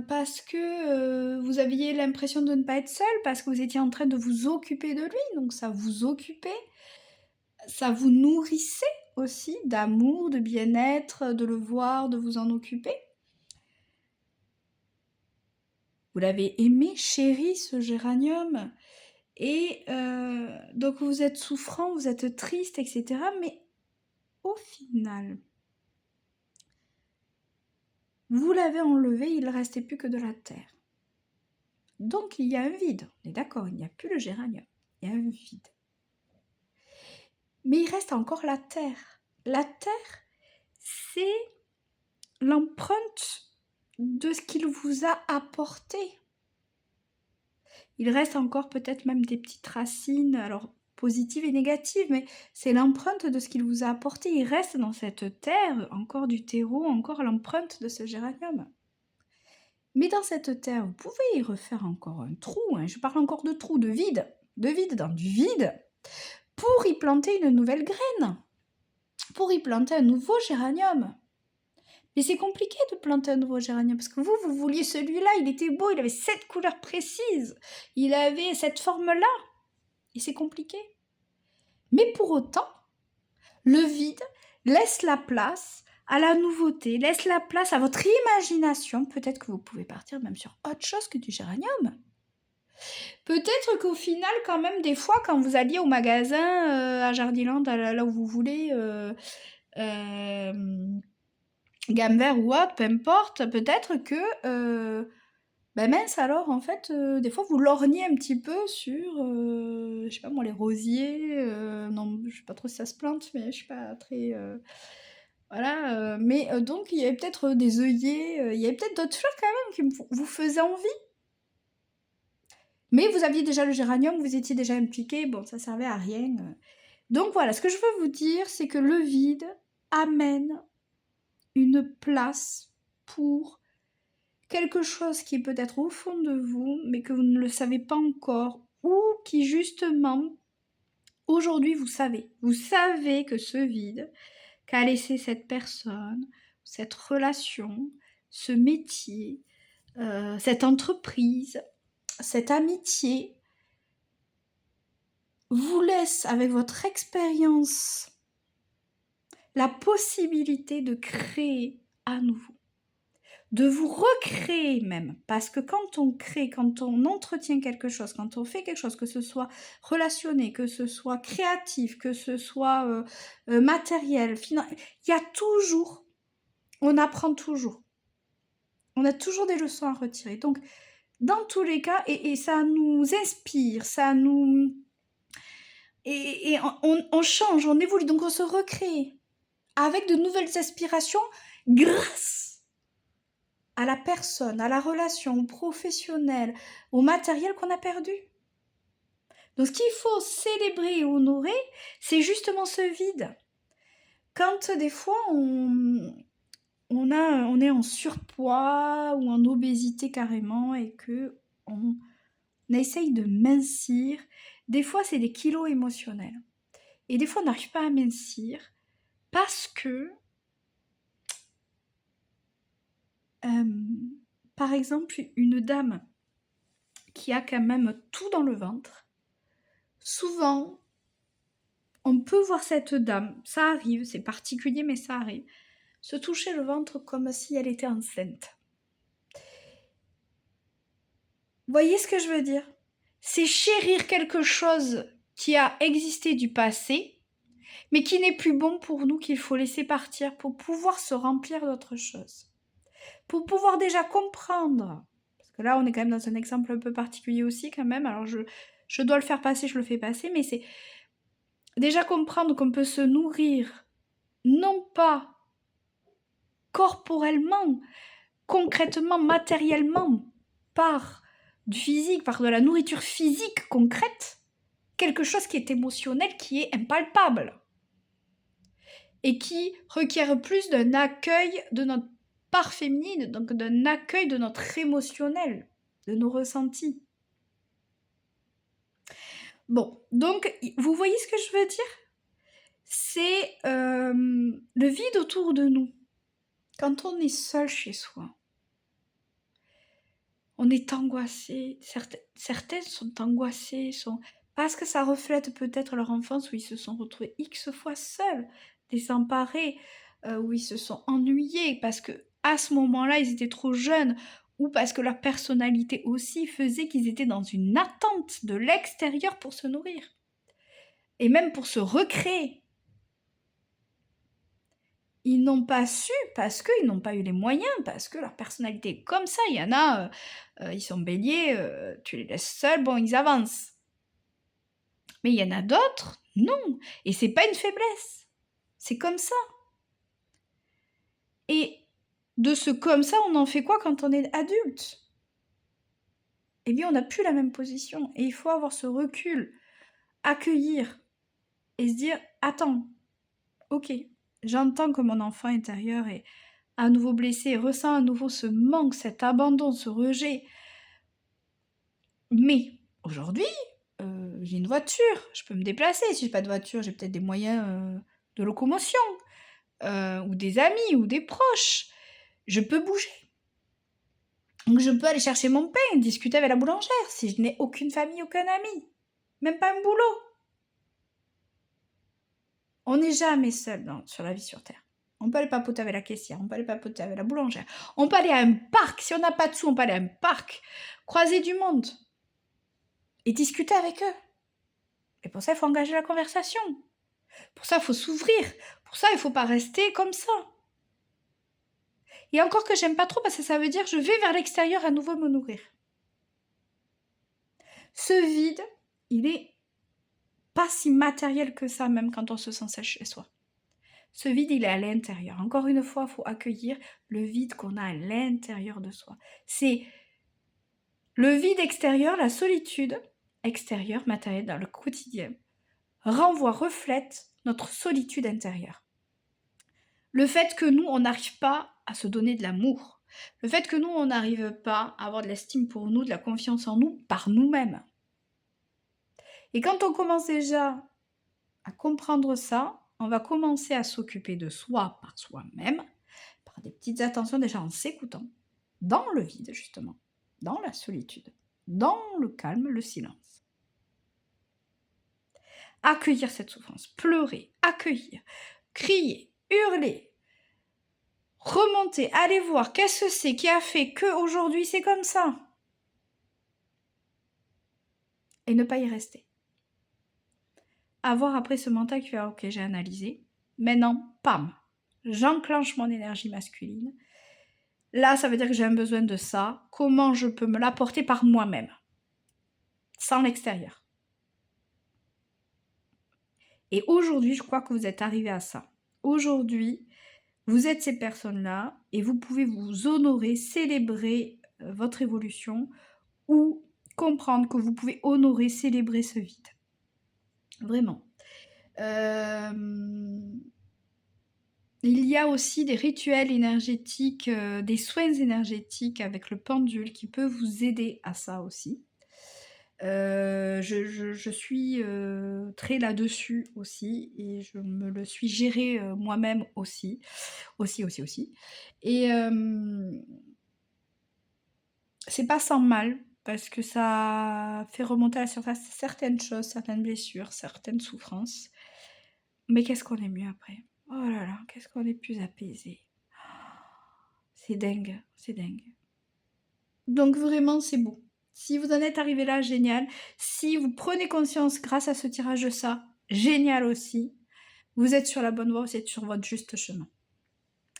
parce que vous aviez l'impression de ne pas être seule, parce que vous étiez en train de vous occuper de lui, donc ça vous occupait, ça vous nourrissait aussi d'amour, de bien-être, de le voir, de vous en occuper. Vous l'avez aimé, chéri, ce géranium. Et donc vous êtes souffrant, vous êtes triste, etc. Mais au final, vous l'avez enlevé, il ne restait plus que de la terre. Donc il y a un vide, on est d'accord, il n'y a plus le géranium, il y a un vide. Mais il reste encore la terre. La terre, c'est l'empreinte de ce qu'il vous a apporté. Il reste encore peut-être même des petites racines, alors positives et négatives, mais c'est l'empreinte de ce qu'il vous a apporté. Il reste dans cette terre encore du terreau, encore l'empreinte de ce géranium. Mais dans cette terre, vous pouvez y refaire encore un trou, hein. Je parle encore de trou, de vide dans du vide, pour y planter une nouvelle graine, pour y planter un nouveau géranium. Mais c'est compliqué de planter un nouveau géranium, parce que vous vouliez celui-là, il était beau, il avait cette couleur précise, il avait cette forme-là, et c'est compliqué. Mais pour autant, le vide laisse la place à la nouveauté, laisse la place à votre imagination. Peut-être que vous pouvez partir même sur autre chose que du géranium. Peut-être qu'au final, quand même, des fois, quand vous alliez au magasin, à Jardiland, là où vous voulez, gamme vert ou autre, peu importe, peut-être que, ben mince alors, en fait, des fois, vous lorgnez un petit peu sur, je sais pas moi, les rosiers, non, je sais pas trop si ça se plante, mais je suis pas très... voilà, mais donc il y avait peut-être des œillets, il y avait peut-être d'autres fleurs quand même qui vous faisaient envie. Mais vous aviez déjà le géranium, vous étiez déjà impliqué, bon, ça servait à rien. Donc voilà, ce que je veux vous dire, c'est que le vide amène une place pour quelque chose qui est peut-être au fond de vous, mais que vous ne le savez pas encore, ou qui justement, aujourd'hui, vous savez. Vous savez que ce vide qu'a laissé cette personne, cette relation, ce métier, cette entreprise, cette amitié, vous laisse avec votre expérience la possibilité de créer à nouveau, de vous recréer même, parce que quand on crée, quand on entretient quelque chose, quand on fait quelque chose, que ce soit relationné, que ce soit créatif, que ce soit matériel, il y a toujours, on apprend toujours, on a toujours des leçons à retirer. Donc, dans tous les cas, et ça nous inspire, ça nous... Et on change, on évolue, donc on se recrée avec de nouvelles aspirations grâce à la personne, à la relation, au professionnel, au matériel qu'on a perdu. Donc ce qu'il faut célébrer et honorer, c'est justement ce vide. Quand des fois on est en surpoids ou en obésité carrément et que on essaye de mincir, des fois c'est des kilos émotionnels. Et des fois on n'arrive pas à mincir parce que par exemple, une dame qui a quand même tout dans le ventre, souvent, on peut voir cette dame, ça arrive, c'est particulier, mais ça arrive, se toucher le ventre comme si elle était enceinte. Vous voyez ce que je veux dire? C'est chérir quelque chose qui a existé du passé, mais qui n'est plus bon pour nous, qu'il faut laisser partir pour pouvoir se remplir d'autre chose. Pour pouvoir déjà comprendre, parce que là on est quand même dans un exemple un peu particulier aussi quand même, alors je dois le faire passer, je le fais passer, mais c'est déjà comprendre qu'on peut se nourrir, non pas corporellement, concrètement, matériellement, par du physique, par de la nourriture physique concrète, quelque chose qui est émotionnel, qui est impalpable, et qui requiert plus d'un accueil de notre part féminine, donc d'un accueil de notre émotionnel, de nos ressentis. Bon, donc, vous voyez ce que je veux dire? C'est le vide autour de nous. Quand on est seul chez soi, on est angoissé. Certaines sont angoissées, parce que ça reflète peut-être leur enfance où ils se sont retrouvés X fois seuls, désemparés, où ils se sont ennuyés parce que à ce moment-là, ils étaient trop jeunes, ou parce que leur personnalité aussi faisait qu'ils étaient dans une attente de l'extérieur pour se nourrir. Et même pour se recréer. Ils n'ont pas su parce qu'ils n'ont pas eu les moyens, parce que leur personnalité est comme ça. Il y en a, ils sont béliers, tu les laisses seuls, bon, ils avancent. Mais il y en a d'autres, non. Et c'est pas une faiblesse. C'est comme ça. Et de ce comme ça, on en fait quoi quand on est adulte? Eh bien, on n'a plus la même position. Et il faut avoir ce recul, accueillir et se dire, attends, ok, j'entends que mon enfant intérieur est à nouveau blessé, ressent à nouveau ce manque, cet abandon, ce rejet. Mais aujourd'hui, j'ai une voiture, je peux me déplacer. Si j'ai pas de voiture, j'ai peut-être des moyens de locomotion, ou des amis, ou des proches. Je peux bouger. Donc je peux aller chercher mon pain, discuter avec la boulangère, si je n'ai aucune famille, aucun ami. Même pas un boulot. On n'est jamais seul sur la vie sur Terre. On peut aller papoter avec la caissière, on peut aller papoter avec la boulangère, on peut aller à un parc. Si on n'a pas de sous, on peut aller à un parc, croiser du monde et discuter avec eux. Et pour ça, il faut engager la conversation. Pour ça, il faut s'ouvrir. Pour ça, il ne faut pas rester comme ça. Et encore que j'aime pas trop parce que ça veut dire je vais vers l'extérieur à nouveau me nourrir. Ce vide, il est pas si matériel que ça, même quand on se sent seul chez soi. Ce vide, il est à l'intérieur. Encore une fois, il faut accueillir le vide qu'on a à l'intérieur de soi. C'est le vide extérieur, la solitude extérieure, matérielle, dans le quotidien, reflète notre solitude intérieure. Le fait que nous, on n'arrive pas à se donner de l'amour. Le fait que nous, on n'arrive pas à avoir de l'estime pour nous, de la confiance en nous, par nous-mêmes. Et quand on commence déjà à comprendre ça, on va commencer à s'occuper de soi par soi-même, par des petites attentions déjà en s'écoutant, dans le vide justement, dans la solitude, dans le calme, le silence. Accueillir cette souffrance, pleurer, accueillir, crier, hurler, remonter, aller voir qu'est-ce que c'est qui a fait qu'aujourd'hui c'est comme ça. Et ne pas y rester. Avoir après ce mental qui fait « ok, j'ai analysé, maintenant, pam, j'enclenche mon énergie masculine. Là, ça veut dire que j'ai un besoin de ça. Comment je peux me l'apporter par moi-même, sans l'extérieur ?» Et aujourd'hui, je crois que vous êtes arrivés à ça. Aujourd'hui, vous êtes ces personnes-là et vous pouvez vous honorer, célébrer votre évolution ou comprendre que vous pouvez honorer, célébrer ce vide. Vraiment. Il y a aussi des rituels énergétiques, des soins énergétiques avec le pendule qui peuvent vous aider à ça aussi. Je suis très là-dessus aussi et je me le suis géré moi-même aussi. Et c'est pas sans mal parce que ça fait remonter à la surface certaines choses, certaines blessures, certaines souffrances. Mais qu'est-ce qu'on est mieux après? Oh là là, qu'est-ce qu'on est plus apaisé. C'est dingue, c'est dingue. Donc vraiment, c'est beau. Si vous en êtes arrivé là, génial. Si vous prenez conscience grâce à ce tirage de ça, génial aussi. Vous êtes sur la bonne voie, vous êtes sur votre juste chemin.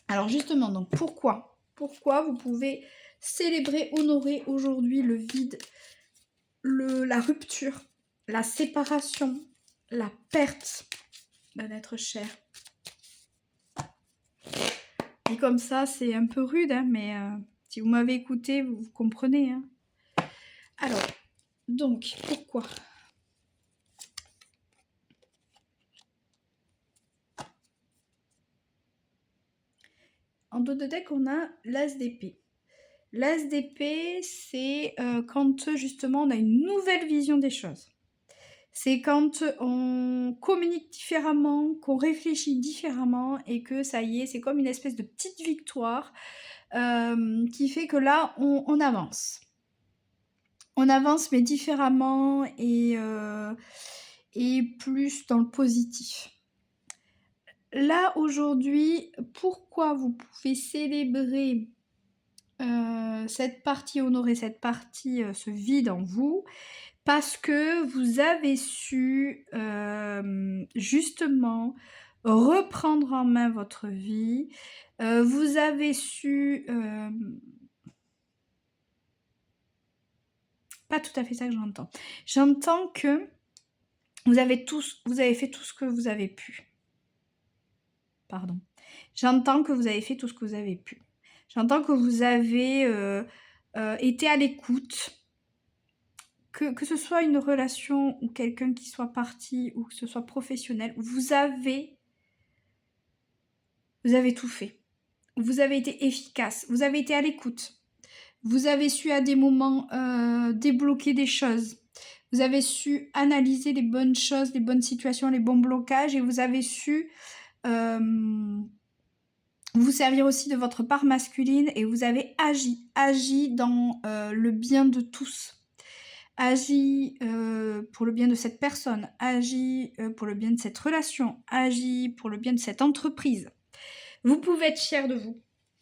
Alors justement, donc pourquoi vous pouvez célébrer, honorer aujourd'hui le vide, la rupture, la séparation, la perte d'un être cher. Et comme ça, c'est un peu rude, hein, mais si vous m'avez écouté, vous comprenez. Hein. Alors, donc, pourquoi ? En dos de deck, on a l'as d'épée. L'as d'épée, c'est quand justement on a une nouvelle vision des choses. C'est quand on communique différemment, qu'on réfléchit différemment et que ça y est, c'est comme une espèce de petite victoire qui fait que là, on avance. On avance mais différemment et plus dans le positif. Là, aujourd'hui, pourquoi vous pouvez célébrer cette partie, honorer cette partie, ce vide en vous, parce que vous avez su justement reprendre en main votre vie, vous avez su... pas tout à fait ça que j'entends. J'entends que vous avez fait tout ce que vous avez pu. Pardon. J'entends que vous avez fait tout ce que vous avez pu. J'entends que vous avez été à l'écoute, que ce soit une relation ou quelqu'un qui soit parti ou que ce soit professionnel, vous avez tout fait. Vous avez été efficace, vous avez été à l'écoute. Vous avez su à des moments débloquer des choses. Vous avez su analyser les bonnes choses, les bonnes situations, les bons blocages et vous avez su vous servir aussi de votre part masculine et vous avez agi dans le bien de tous. Agi pour le bien de cette personne, agi pour le bien de cette relation, agi pour le bien de cette entreprise. Vous pouvez être fier de vous.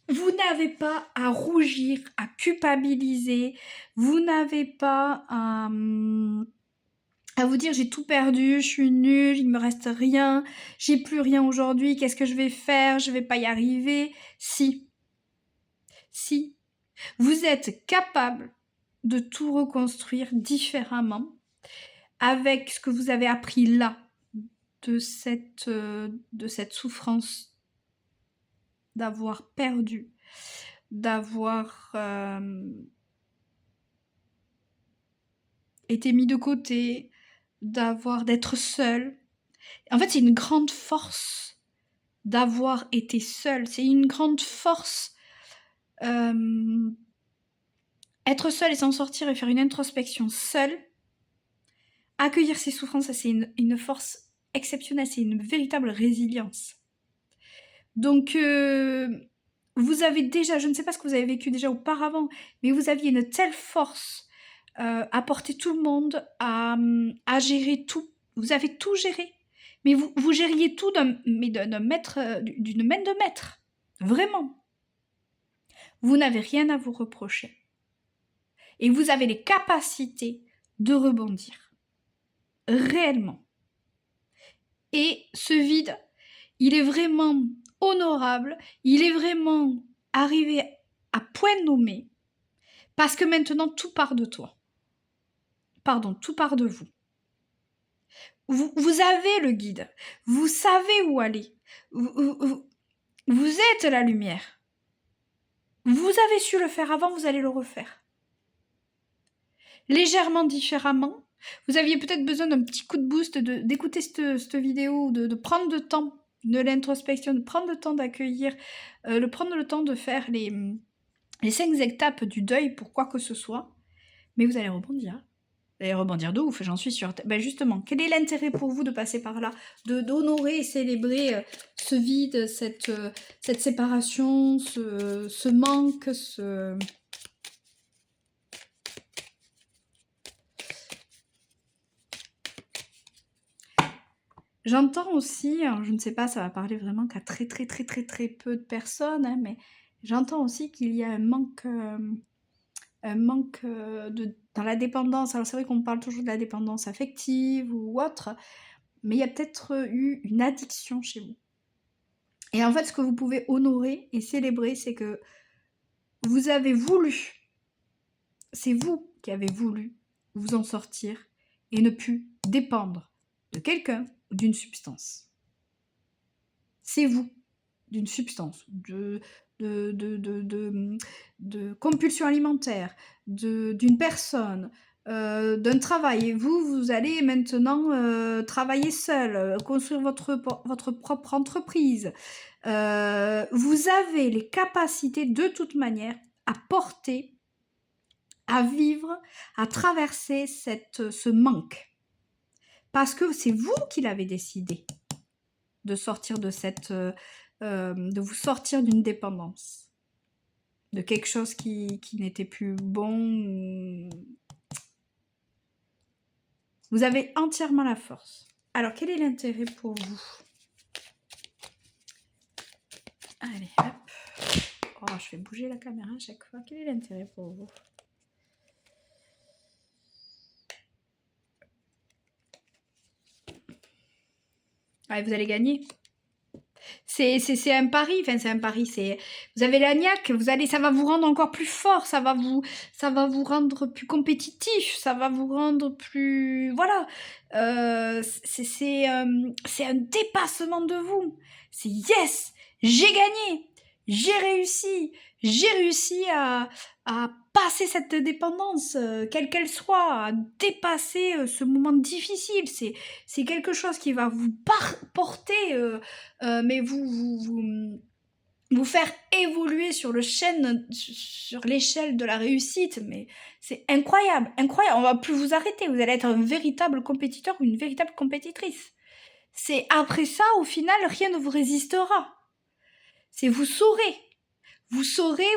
Vous n'avez pas à rougir, à culpabiliser. Vous n'avez pas à vous dire j'ai tout perdu, je suis nulle, il me reste rien, j'ai plus rien aujourd'hui, qu'est-ce que je vais faire, je vais pas y arriver. Si, vous êtes capable de tout reconstruire différemment avec ce que vous avez appris là, de cette souffrance d'avoir perdu, d'avoir été mis de côté, d'être seul. En fait, c'est une grande force d'avoir été seul. C'est une grande force. Être seul et s'en sortir et faire une introspection seul, accueillir ses souffrances, c'est une force exceptionnelle, c'est une véritable résilience. Donc, vous avez déjà, je ne sais pas ce que vous avez vécu déjà auparavant, mais vous aviez une telle force à porter tout le monde, à gérer tout. Vous avez tout géré. Mais vous gériez tout d'une main de maître. Vraiment. Vous n'avez rien à vous reprocher. Et vous avez les capacités de rebondir. Réellement. Et ce vide, il est vraiment honorable, il est vraiment arrivé à point nommé, parce que maintenant tout part de toi. Pardon, tout part de vous. Vous avez le guide, vous savez où aller, vous êtes la lumière. Vous avez su le faire avant, vous allez le refaire. Légèrement différemment, vous aviez peut-être besoin d'un petit coup de boost, d'écouter cette vidéo, de prendre le temps de l'introspection, de prendre le temps d'accueillir, de prendre le temps de faire les 5 étapes du deuil pour quoi que ce soit, mais vous allez rebondir. Vous allez rebondir de ouf, j'en suis sûre. Ben justement, quel est l'intérêt pour vous de passer par là, d'honorer et célébrer ce vide, cette séparation, ce manque, J'entends aussi, alors je ne sais pas, ça va parler vraiment qu'à très peu de personnes, hein, mais j'entends aussi qu'il y a un manque dans la dépendance. Alors c'est vrai qu'on parle toujours de la dépendance affective ou autre, mais il y a peut-être eu une addiction chez vous. Et en fait, ce que vous pouvez honorer et célébrer, c'est que vous avez voulu, c'est vous qui avez voulu vous en sortir et ne plus dépendre de quelqu'un ou d'une substance. C'est vous, d'une substance, de compulsion alimentaire, d'une personne, d'un travail. Et vous allez maintenant travailler seul, construire votre propre entreprise. Vous avez les capacités de toute manière à porter, à vivre, à traverser ce manque. Parce que c'est vous qui l'avez décidé de sortir de vous sortir d'une dépendance, de quelque chose qui n'était plus bon. Vous avez entièrement la force. Alors, quel est l'intérêt pour vous? Allez, hop. Oh, je fais bouger la caméra à chaque fois. Quel est l'intérêt pour vous? Allez, vous allez gagner. C'est un pari, enfin c'est un pari, vous avez la niaque, ça va vous rendre encore plus fort, ça va vous rendre plus compétitif, ça va vous rendre plus, voilà, c'est un dépassement de vous, c'est yes, j'ai gagné, j'ai réussi à passer cette dépendance, quelle qu'elle soit, à dépasser ce moment difficile, c'est quelque chose qui va vous porter, mais vous faire évoluer sur l'échelle de la réussite, mais c'est incroyable, incroyable, on va plus vous arrêter, vous allez être un véritable compétiteur ou une véritable compétitrice. C'est après ça, au final, rien ne vous résistera. C'est vous saurez,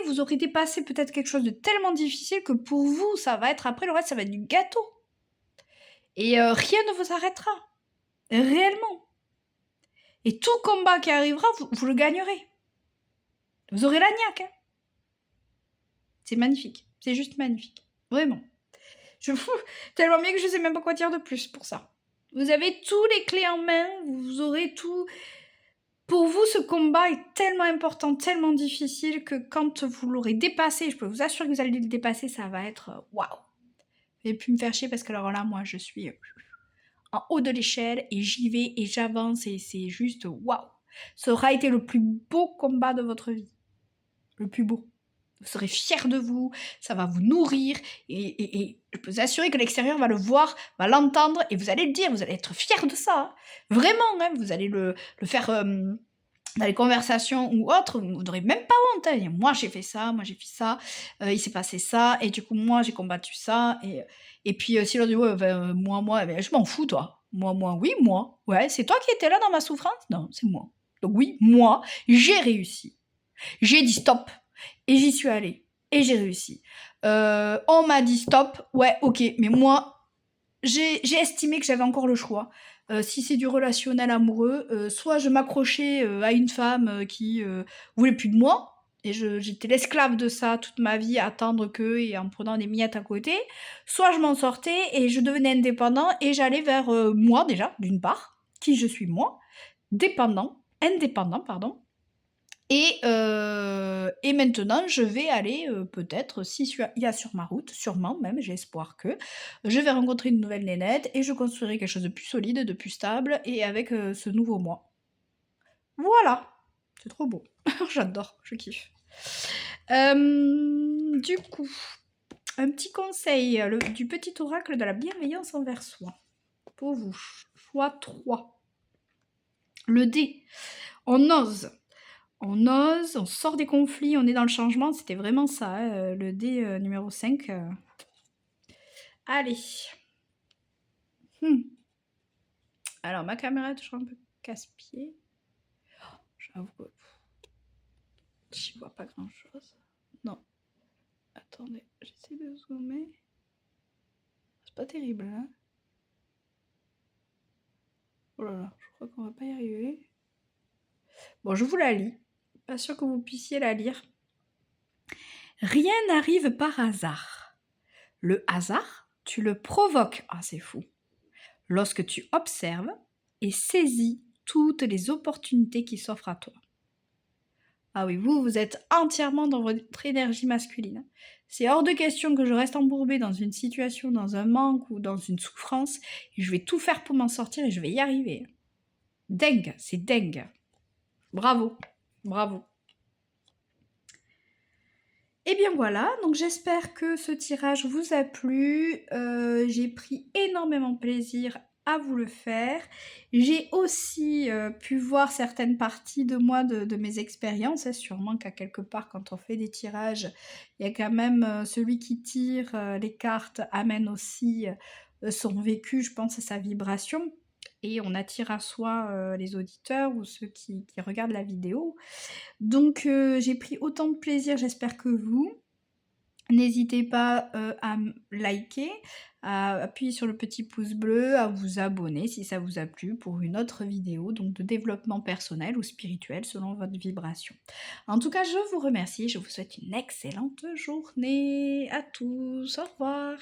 vous aurez dépassé peut-être quelque chose de tellement difficile que pour vous, ça va être, après le reste, ça va être du gâteau. Et rien ne vous arrêtera. Réellement. Et tout combat qui arrivera, vous le gagnerez. Vous aurez la niaque, hein. C'est magnifique. C'est juste magnifique. Vraiment. Tellement bien que je sais même pas quoi dire de plus pour ça. Vous avez tous les clés en main, vous aurez tout. Pour vous, ce combat est tellement important, tellement difficile que quand vous l'aurez dépassé, je peux vous assurer que vous allez le dépasser, ça va être waouh. Et puis me faire chier parce que alors là, moi, je suis en haut de l'échelle et j'y vais et j'avance et c'est juste waouh. Ça aura été le plus beau combat de votre vie. Le plus beau. Vous serez fiers de vous, ça va vous nourrir et je peux vous assurer que l'extérieur va le voir, va l'entendre et vous allez le dire, vous allez être fiers de ça. Hein. Vraiment, hein, vous allez le faire dans les conversations ou autres, vous n'aurez même pas honte. Hein. Moi j'ai fait ça, il s'est passé ça et du coup moi j'ai combattu ça et puis si l'on dit ouais, moi, je m'en fous toi. Oui, moi. Ouais, c'est toi qui étais là dans ma souffrance? Non, c'est moi. Donc oui, moi, j'ai réussi. J'ai dit stop. Et j'y suis allée. Et j'ai réussi. On m'a dit stop. Ouais, ok. Mais moi, j'ai estimé que j'avais encore le choix. Si c'est du relationnel amoureux, soit je m'accrochais à une femme qui voulait plus de moi. Et j'étais l'esclave de ça toute ma vie, à attendre que, et en prenant des miettes à côté. Soit je m'en sortais et je devenais indépendant et j'allais vers moi déjà, d'une part, qui je suis moi, indépendant, pardon. Et maintenant, je vais aller, peut-être, si il y a sur ma route, sûrement même, j'ai espoir que, je vais rencontrer une nouvelle nénette et je construirai quelque chose de plus solide, de plus stable et avec, ce nouveau moi. Voilà! C'est trop beau. J'adore, je kiffe. Du coup, un petit conseil, du petit oracle de la bienveillance envers soi. Pour vous, choix 3. Le dé. On ose. On ose, on sort des conflits, on est dans le changement. C'était vraiment ça, hein, le dé numéro 5. Allez. Alors, ma caméra est toujours un peu casse-pied. J'avoue que j'y vois pas grand-chose. Non. Attendez, j'essaie de zoomer. C'est pas terrible, hein. Oh là là, je crois qu'on va pas y arriver. Bon, je vous la lis. Pas sûr que vous puissiez la lire. Rien n'arrive par hasard. Le hasard, tu le provoques. Ah, c'est fou. Lorsque tu observes et saisis toutes les opportunités qui s'offrent à toi. Ah oui, vous êtes entièrement dans votre énergie masculine. C'est hors de question que je reste embourbée dans une situation, dans un manque ou dans une souffrance, et je vais tout faire pour m'en sortir et je vais y arriver. Dingue, c'est dingue. Bravo, bravo. Et bien voilà, donc j'espère que ce tirage vous a plu. J'ai pris énormément de plaisir à vous le faire. J'ai aussi pu voir certaines parties de moi, de mes expériences. Sûrement qu'à quelque part, quand on fait des tirages, il y a quand même celui qui tire les cartes amène aussi son vécu, je pense, à sa vibration. Et on attire à soi les auditeurs ou ceux qui regardent la vidéo. Donc j'ai pris autant de plaisir, j'espère que vous. N'hésitez pas à liker, à appuyer sur le petit pouce bleu, à vous abonner si ça vous a plu pour une autre vidéo donc de développement personnel ou spirituel selon votre vibration. En tout cas, je vous remercie, je vous souhaite une excellente journée à tous. Au revoir.